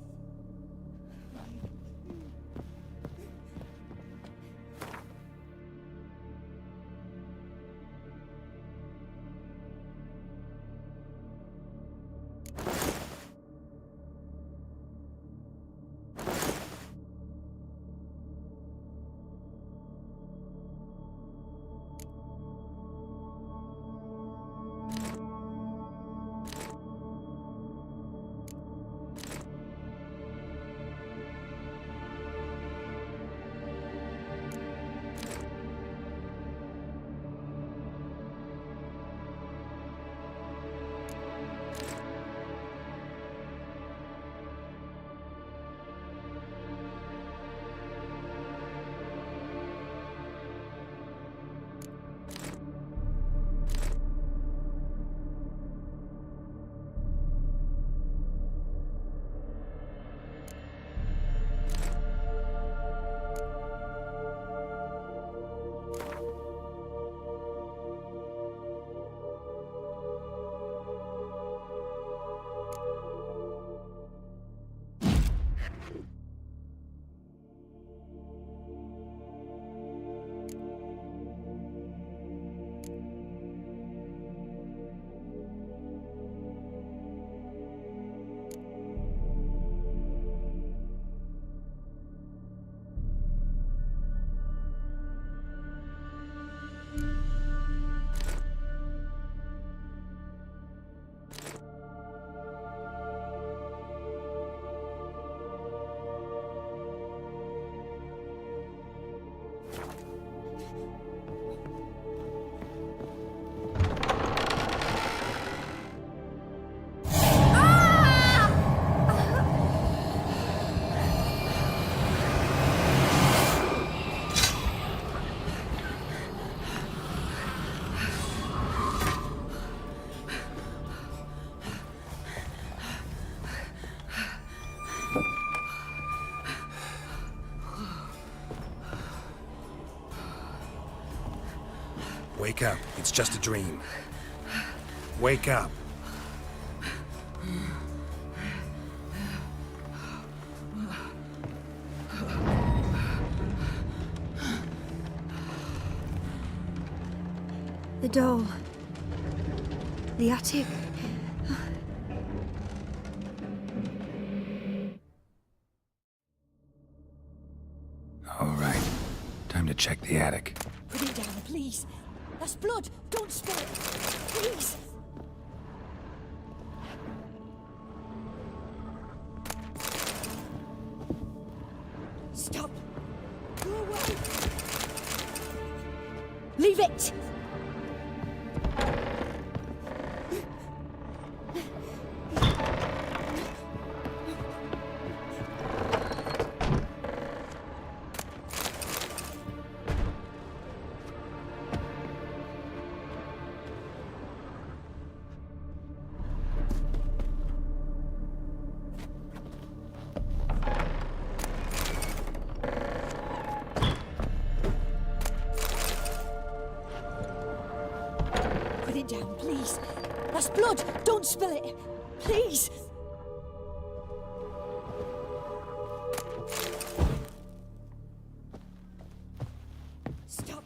Wake up. It's just a dream. Wake up. The doll. The attic. All right. Time to to check the attic. Put it down, please. That's blood. Don't spill it. Please. Stop. Go away. Leave it. Put it down, please. That's blood. Don't spill it. Please. Stop.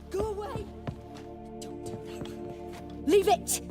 Go away. Don't do that. Leave it.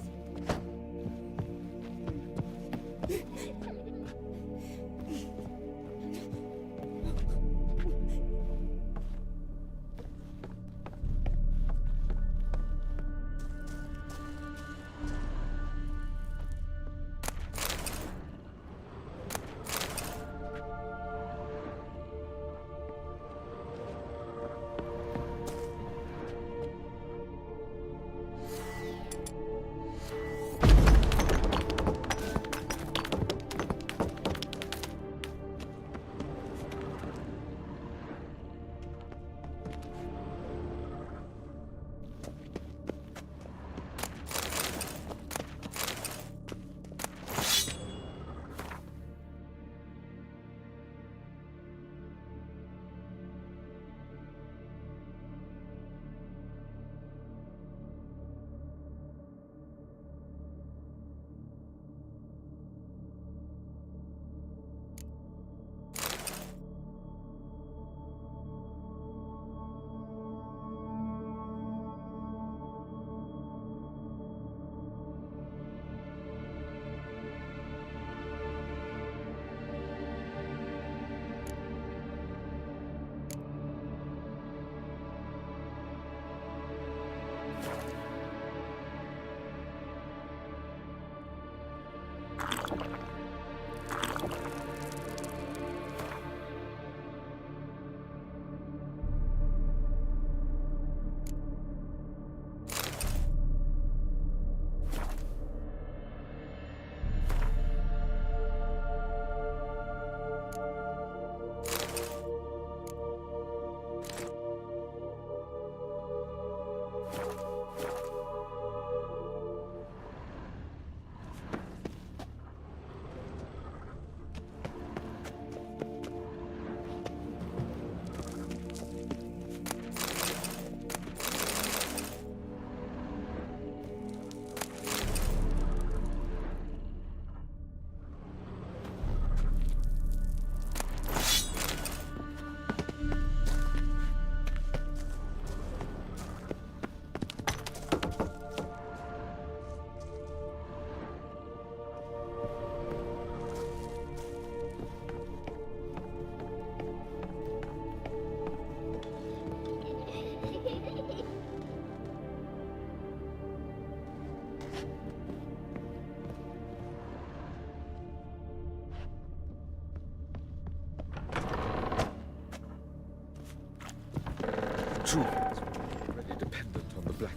True. Already dependent on the black.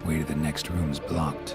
Way to the next room's blocked.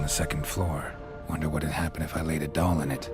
the second floor. Wonder what'd happen if I laid a doll in it.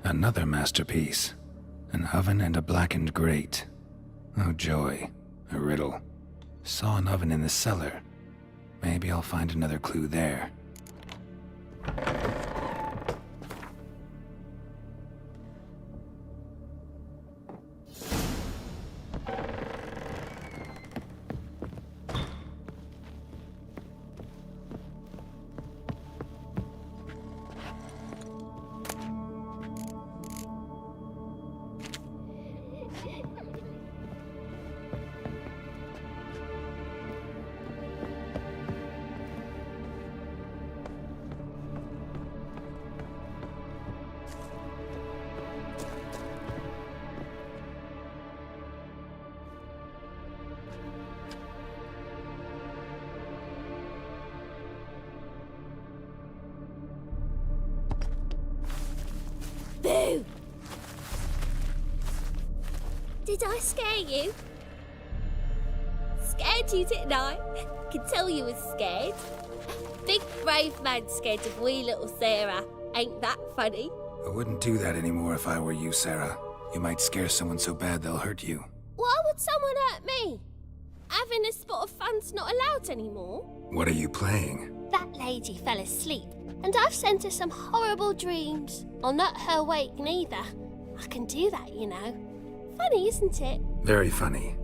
Another masterpiece. An oven and a blackened grate. Oh joy. A riddle. Saw an oven in the cellar. Maybe I'll find another clue there. Boo! Did I scare you? Scared you, didn't I? Could tell you was scared. Big brave man scared of wee little Sarah. Ain't that funny? I wouldn't do that anymore if I were you, Sarah. You might scare someone so bad they'll hurt you. Why would someone hurt me? Having a spot of fun's not allowed anymore. What are you playing? That lady fell asleep, and I've sent her some horrible dreams. I'll not her wake neither. I can do that, you know. Funny, isn't it? Very funny.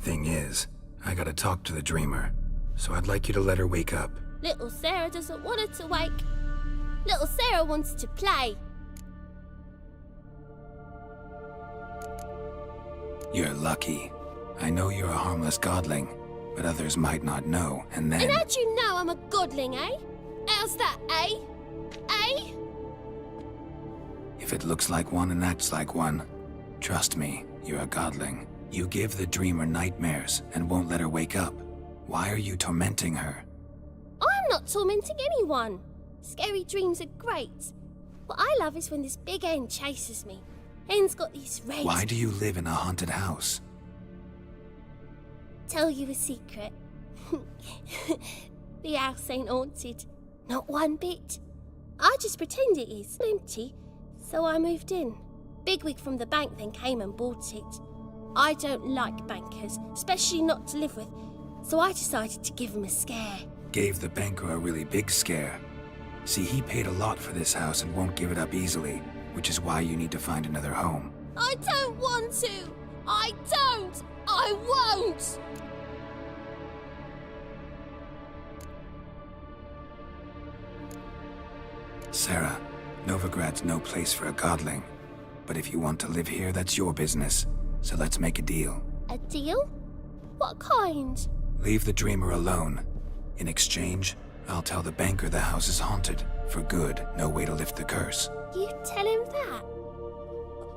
Thing is, I gotta talk to the dreamer, so I'd like you to let her wake up. Little Sarah doesn't want her to wake. Little Sarah wants to play. You're lucky. I know you're a harmless godling, but others might not know, and then... And how'd you know I'm a godling, eh? How's that, eh? Eh? If it looks like one and acts like one, trust me, you're a godling. You give the dreamer nightmares and won't let her wake up. Why are you tormenting her? I'm not tormenting anyone. Scary dreams are great. What I love is when this big hen chases me. Hen's got these red... Why do you live in a haunted house? Tell you a secret. The house ain't haunted. Not one bit. I just pretend it is. Empty. So I moved in. Bigwig from the bank then came and bought it. I don't like bankers, especially not to live with, so I decided to give him a scare. Gave the banker a really big scare. See, he paid a lot for this house and won't give it up easily, which is why you need to find another home. I don't want to! I don't! I won't! Sarah, Novigrad's no place for a godling. But if you want to live here, that's your business. So let's make a deal. A deal? What kind? Leave the dreamer alone. In exchange, I'll tell the banker the house is haunted. For good, no way to lift the curse. You tell him that?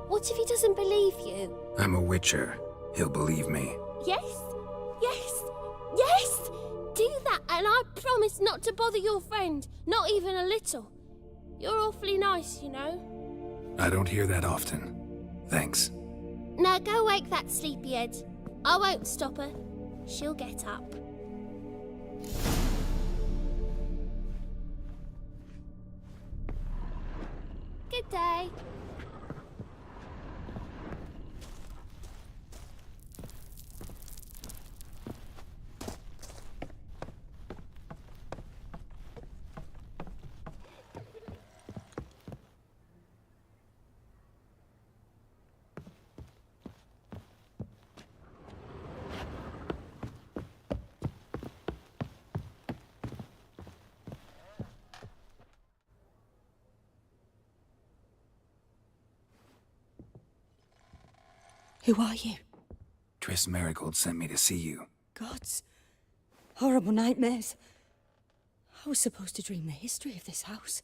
What if he doesn't believe you? I'm a witcher. He'll believe me. Yes? Yes? Yes! Do that and I promise not to bother your friend. Not even a little. You're awfully nice, you know. I don't hear that often. Thanks. Now go wake that sleepyhead. I won't stop her. She'll get up. Good day. Who are you? Triss Marigold sent me to see you. Gods. Horrible nightmares. I was supposed to dream the history of this house.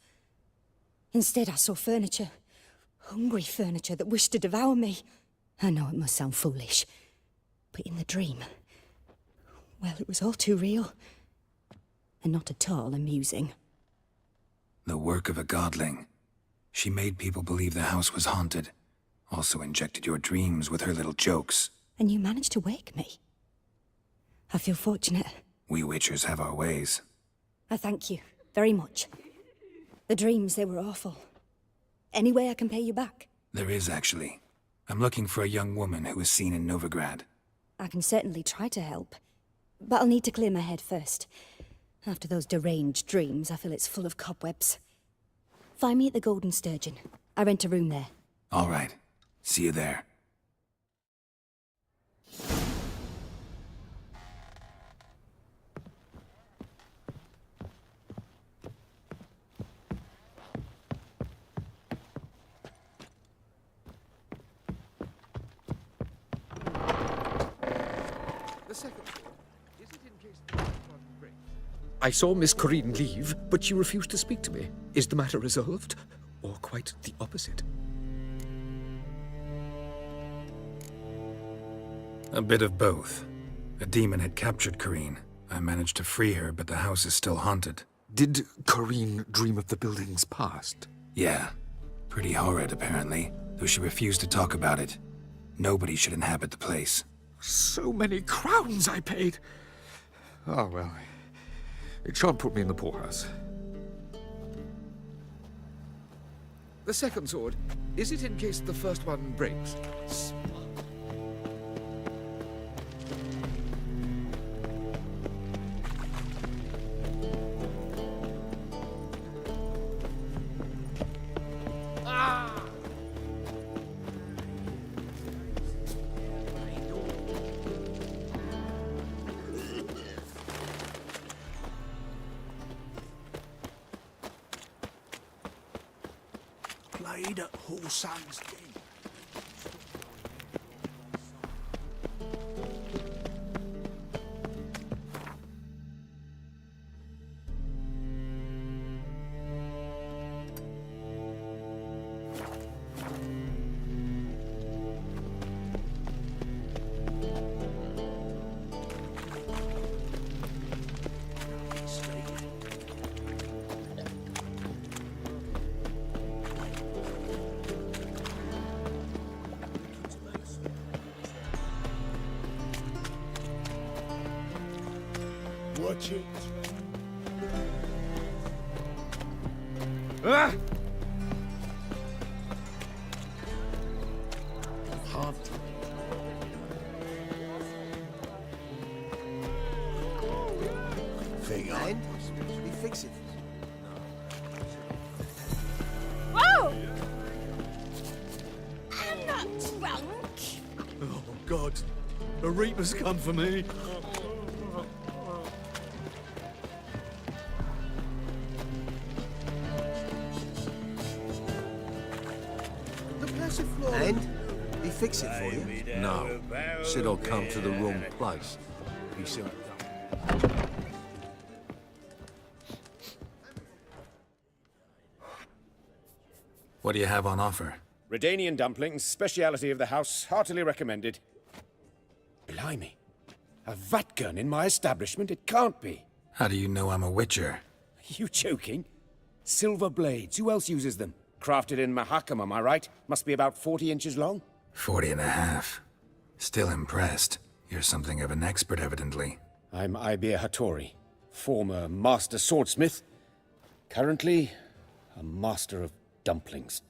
Instead, I saw furniture. Hungry furniture that wished to devour me. I know it must sound foolish, but in the dream, well, it was all too real. And not at all amusing. The work of a godling. She made people believe the house was haunted. Also injected your dreams with her little jokes. And you managed to wake me. I feel fortunate. We witchers have our ways. I thank you very much. The dreams, they were awful. Any way I can pay you back? There is, actually. I'm looking for a young woman who was seen in Novigrad. I can certainly try to help. But I'll need to clear my head first. After those deranged dreams, I feel it's full of cobwebs. Find me at the Golden Sturgeon. I rent a room there. All right. See you there. I saw Miss Corinne leave, but she refused to speak to me. Is the matter resolved? Or quite the opposite? A bit of both. A demon had captured Corinne. I managed to free her, but the house is still haunted. Did Corinne dream of the building's past? Yeah. Pretty horrid, apparently, though she refused to talk about it. Nobody should inhabit the place. So many crowns I paid! Oh, well, it shan't put me in the poorhouse. The second sword, is it in case the first one breaks? Played at Whoreson's Den. Watch it. Ah! Hard. Thing on. We fix it. Whoa! I'm not drunk. Oh, God. The Reaper's come for me. And we fix it for you. No. Said I'd come to the wrong place. He said. What do you have on offer? Redanian dumplings, speciality of the house, heartily recommended. Blimey. A vatgun in my establishment? It can't be. How do you know I'm a witcher? Are you joking? Silver blades, who else uses them? Crafted in Mahakam, am I right? Must be about 40 inches long? 40 and a half. Still impressed. You're something of an expert, evidently. I'm Ibir Hattori, former master swordsmith. Currently, a master of dumplings.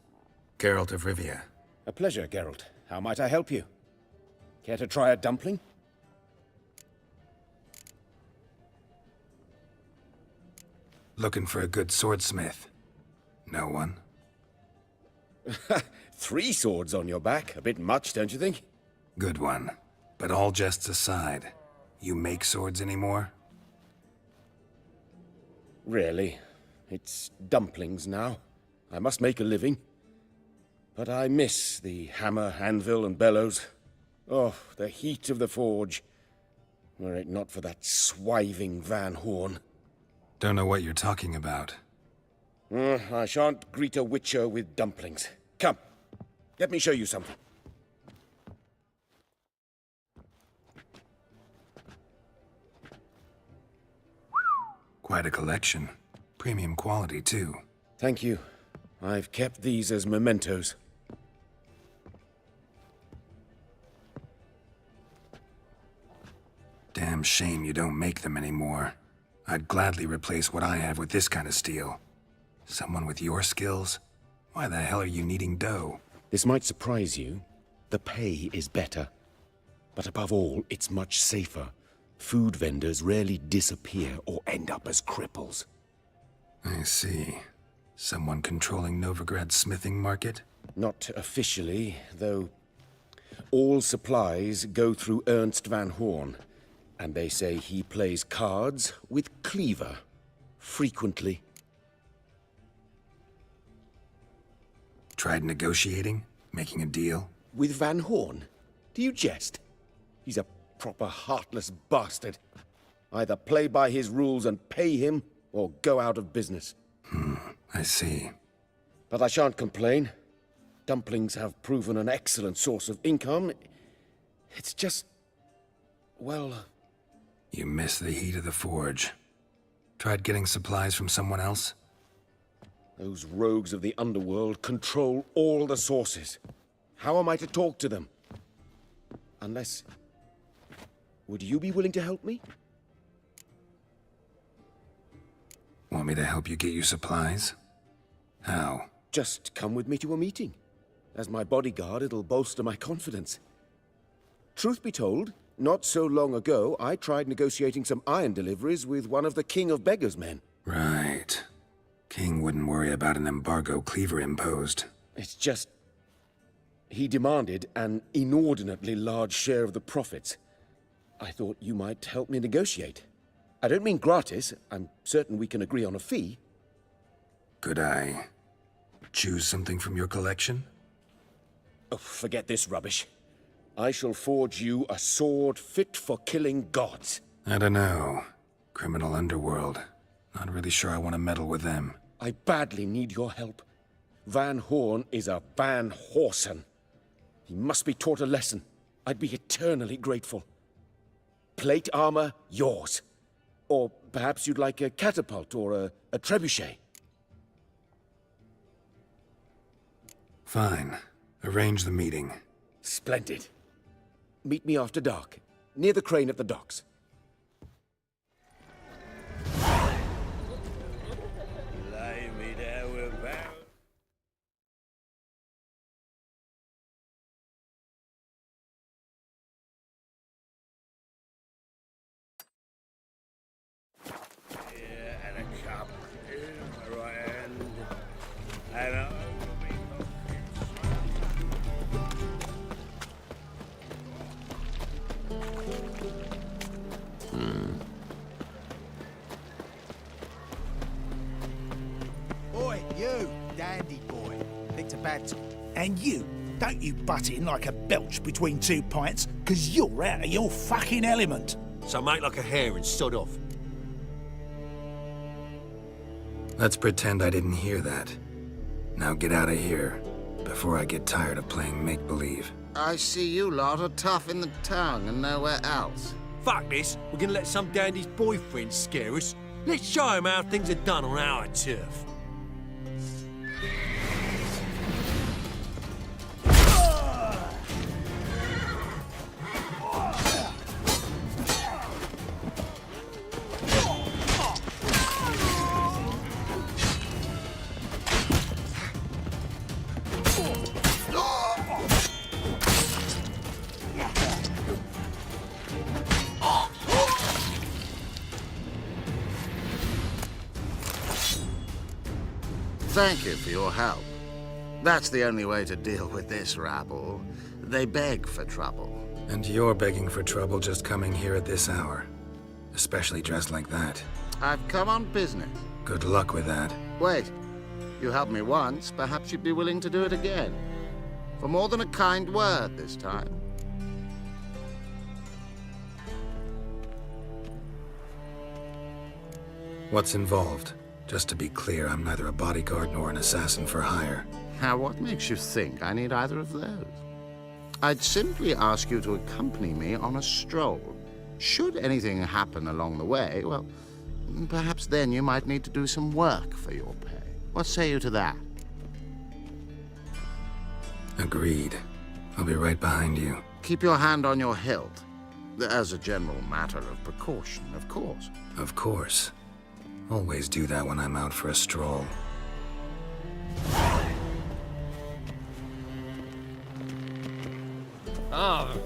Geralt of Rivia. A pleasure, Geralt. How might I help you? Care to try a dumpling? Looking for a good swordsmith. No one? 3 swords on your back. A bit much, don't you think? Good one. But all jests aside, you make swords anymore? Really. It's dumplings now. I must make a living. But I miss the hammer, anvil, and bellows. Oh, the heat of the forge. Were it not for that swiving Van Horn. Don't know what you're talking about. I shan't greet a witcher with dumplings. Come, let me show you something. Quite a collection. Premium quality, too. Thank you. I've kept these as mementos. Damn shame you don't make them anymore. I'd gladly replace what I have with this kind of steel. Someone with your skills? Why the hell are you needing dough? This might surprise you. The pay is better. But above all, it's much safer. Food vendors rarely disappear or end up as cripples. I see. Someone controlling Novigrad's smithing market? Not officially, though. All supplies go through Ernst Van Horn. And they say he plays cards with Cleaver. Frequently. Tried negotiating? Making a deal? With Van Horn? Do you jest? He's a proper heartless bastard. Either play by his rules and pay him, or go out of business. I see. But I shan't complain. Dumplings have proven an excellent source of income. It's just... well... You miss the heat of the forge. Tried getting supplies from someone else? Those rogues of the underworld control all the sources. How am I to talk to them? Unless... Would you be willing to help me? Want me to help you get you supplies? How? Just come with me to a meeting. As my bodyguard, it'll bolster my confidence. Truth be told, not so long ago, I tried negotiating some iron deliveries with one of the King of Beggars' men. Right. King wouldn't worry about an embargo Cleaver imposed. It's just... he demanded an inordinately large share of the profits. I thought you might help me negotiate. I don't mean gratis. I'm certain we can agree on a fee. Could I choose something from your collection? Oh, forget this rubbish. I shall forge you a sword fit for killing gods. I don't know. Criminal underworld. Not really sure I want to meddle with them. I badly need your help. Van Horn is a Van Horsen. He must be taught a lesson. I'd be eternally grateful. Plate armor, yours. Or perhaps you'd like a catapult or a trebuchet. Fine. Arrange the meeting. Splendid. Meet me after dark, near the crane at the docks. Oi, you, dandy boy. Picked a bad time. And you, don't you butt in like a belch between two pints, because you're out of your fucking element. So make like a hare and sod off. Let's pretend I didn't hear that. Now get out of here, before I get tired of playing make-believe. I see you lot are tough in the tongue and nowhere else. Fuck this. We're gonna let some dandy's boyfriend scare us. Let's show him how things are done on our turf. Thank you for your help. That's the only way to deal with this rabble. They beg for trouble. And you're begging for trouble just coming here at this hour. Especially dressed like that. I've come on business. Good luck with that. Wait. You helped me once, perhaps you'd be willing to do it again. For more than a kind word this time. What's involved? Just to be clear, I'm neither a bodyguard nor an assassin for hire. Now, what makes you think I need either of those? I'd simply ask you to accompany me on a stroll. Should anything happen along the way, well, perhaps then you might need to do some work for your pay. What say you to that? Agreed. I'll be right behind you. Keep your hand on your hilt. As a general matter of precaution, of course. Of course. Always do that when I'm out for a stroll. Oh.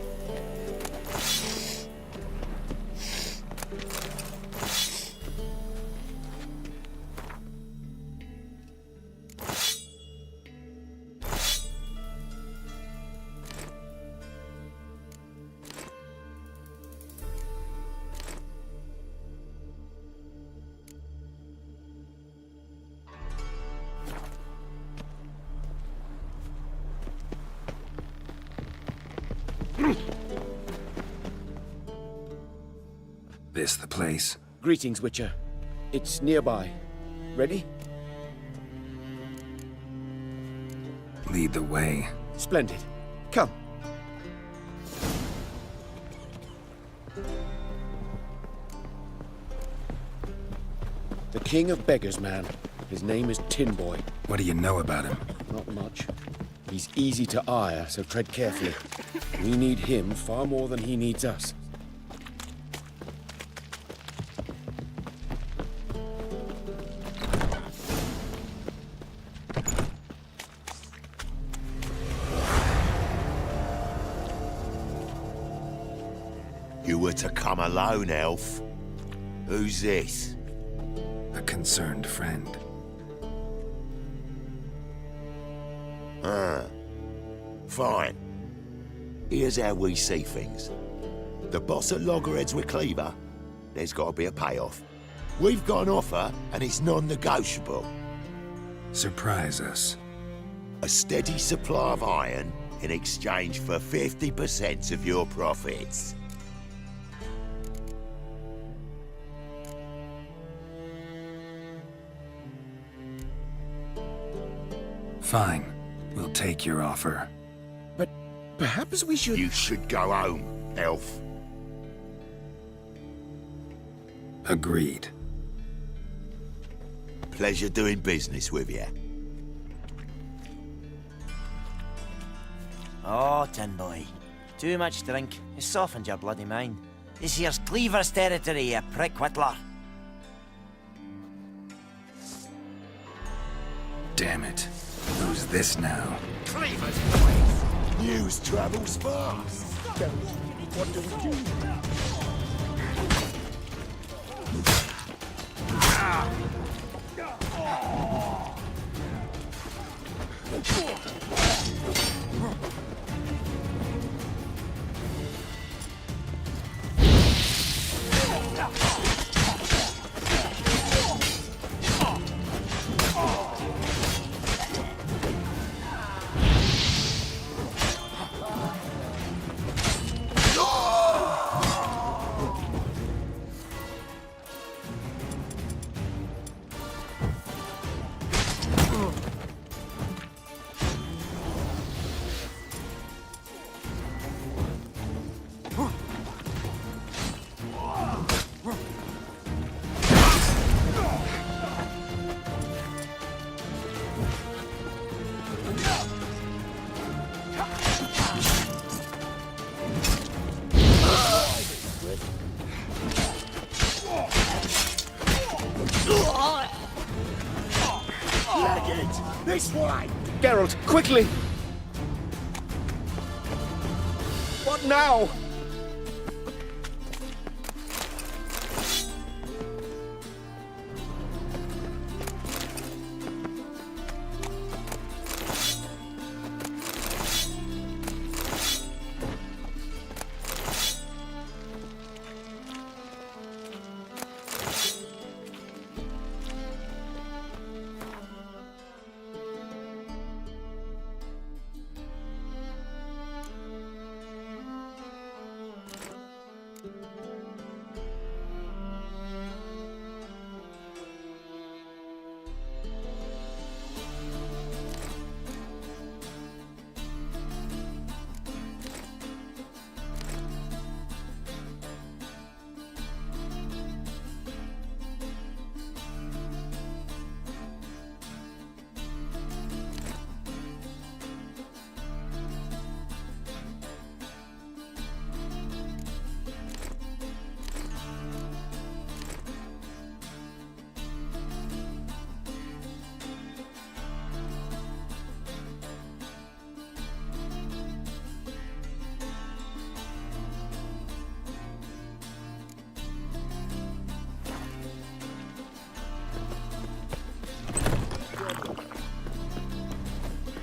This the place? Greetings, Witcher. It's nearby. Ready? Lead the way. Splendid. Come. The King of Beggars, man. His name is Tin Boy. What do you know about him? Not much. He's easy to ire, so tread carefully. We need him far more than he needs us. You were to come alone, elf. Who's this? A concerned friend. Ah. Fine. Here's how we see things. The boss at Loggerheads with Cleaver, there's got to be a payoff. We've got an offer, and it's non-negotiable. Surprise us. A steady supply of iron in exchange for 50% of your profits. Fine. We'll take your offer. But perhaps we should... You should go home, elf. Agreed. Pleasure doing business with you. Oh, Tin Boy. Too much drink. It's softened your bloody mind. This here's Cleaver's territory, you prick whittler. Damn it. Who's this now? Cleaver's place. News travels fast. What do we do? This way! Geralt, quickly! What now?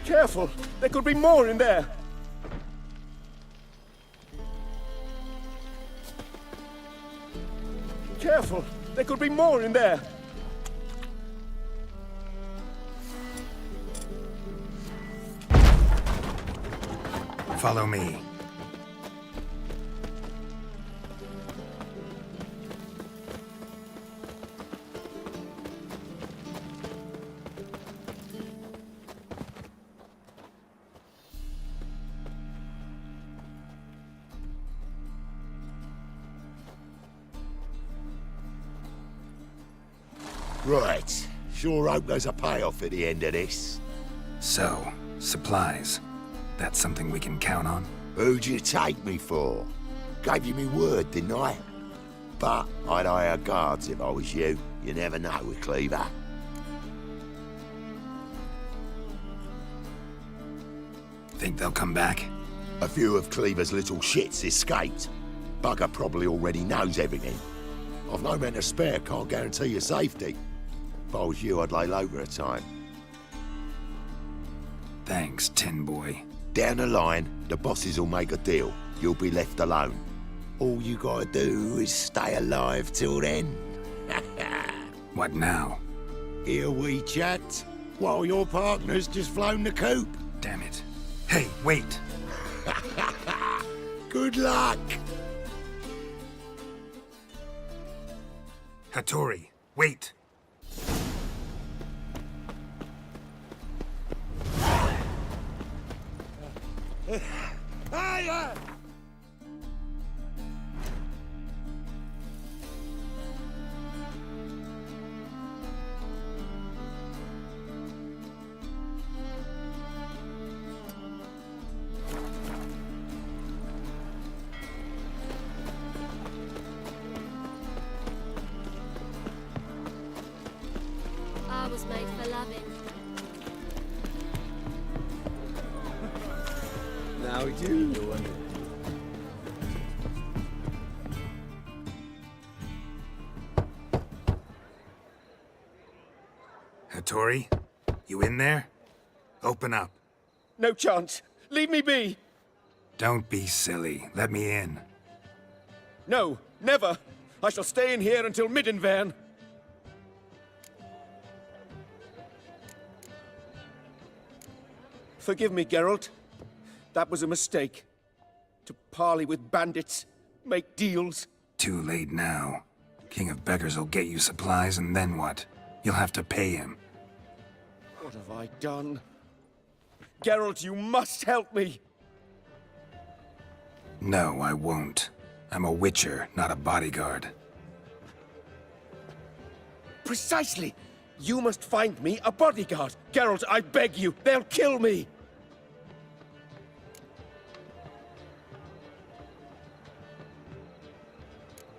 Careful! There could be more in there! Careful! There could be more in there! Follow me. Right. Sure hope there's a payoff at the end of this. So, supplies. That's something we can count on? Who'd you take me for? Gave you me word, didn't I? But I'd hire guards if I was you. You never know with Cleaver. Think they'll come back? A few of Cleaver's little shits escaped. Bugger probably already knows everything. I've no men to spare, can't guarantee your safety. If I was you, I'd lay low for a time. Thanks, Tin Boy. Down the line, the bosses will make a deal. You'll be left alone. All you gotta do is stay alive till then. What now? Here we chat, while your partner's just flown the coop. Damn it. Hey, wait! Good luck! Hattori, wait! Hiya! I was made for loving. Now we do. Hattori, you in there? Open up. No chance! Leave me be! Don't be silly. Let me in. No, never! I shall stay in here until Middenvern. Forgive me, Geralt. That was a mistake. To parley with bandits, make deals. Too late now. King of Beggars will get you supplies, and then what? You'll have to pay him. What have I done? Geralt, you must help me! No, I won't. I'm a witcher, not a bodyguard. Precisely! You must find me a bodyguard. Geralt, I beg you, they'll kill me!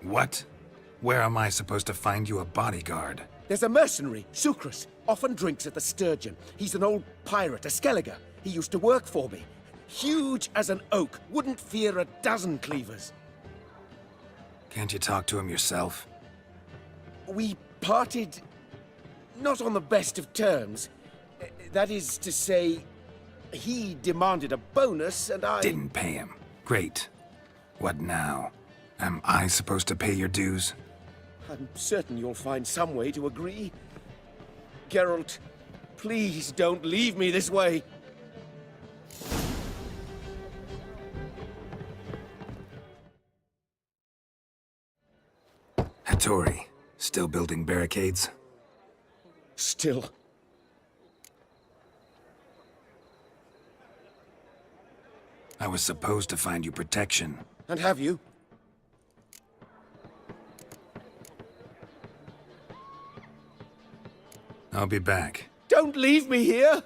What? Where am I supposed to find you a bodyguard? There's a mercenary, Sucrus, often drinks at the Sturgeon. He's an old pirate, a Skelliger. He used to work for me. Huge as an oak, wouldn't fear a dozen cleavers. Can't you talk to him yourself? We parted not on the best of terms. That is to say, he demanded a bonus and I... Didn't pay him. Great. What now? Am I supposed to pay your dues? I'm certain you'll find some way to agree. Geralt, please don't leave me this way. Hattori, still building barricades? Still. I was supposed to find you protection. And have you? I'll be back. Don't leave me here!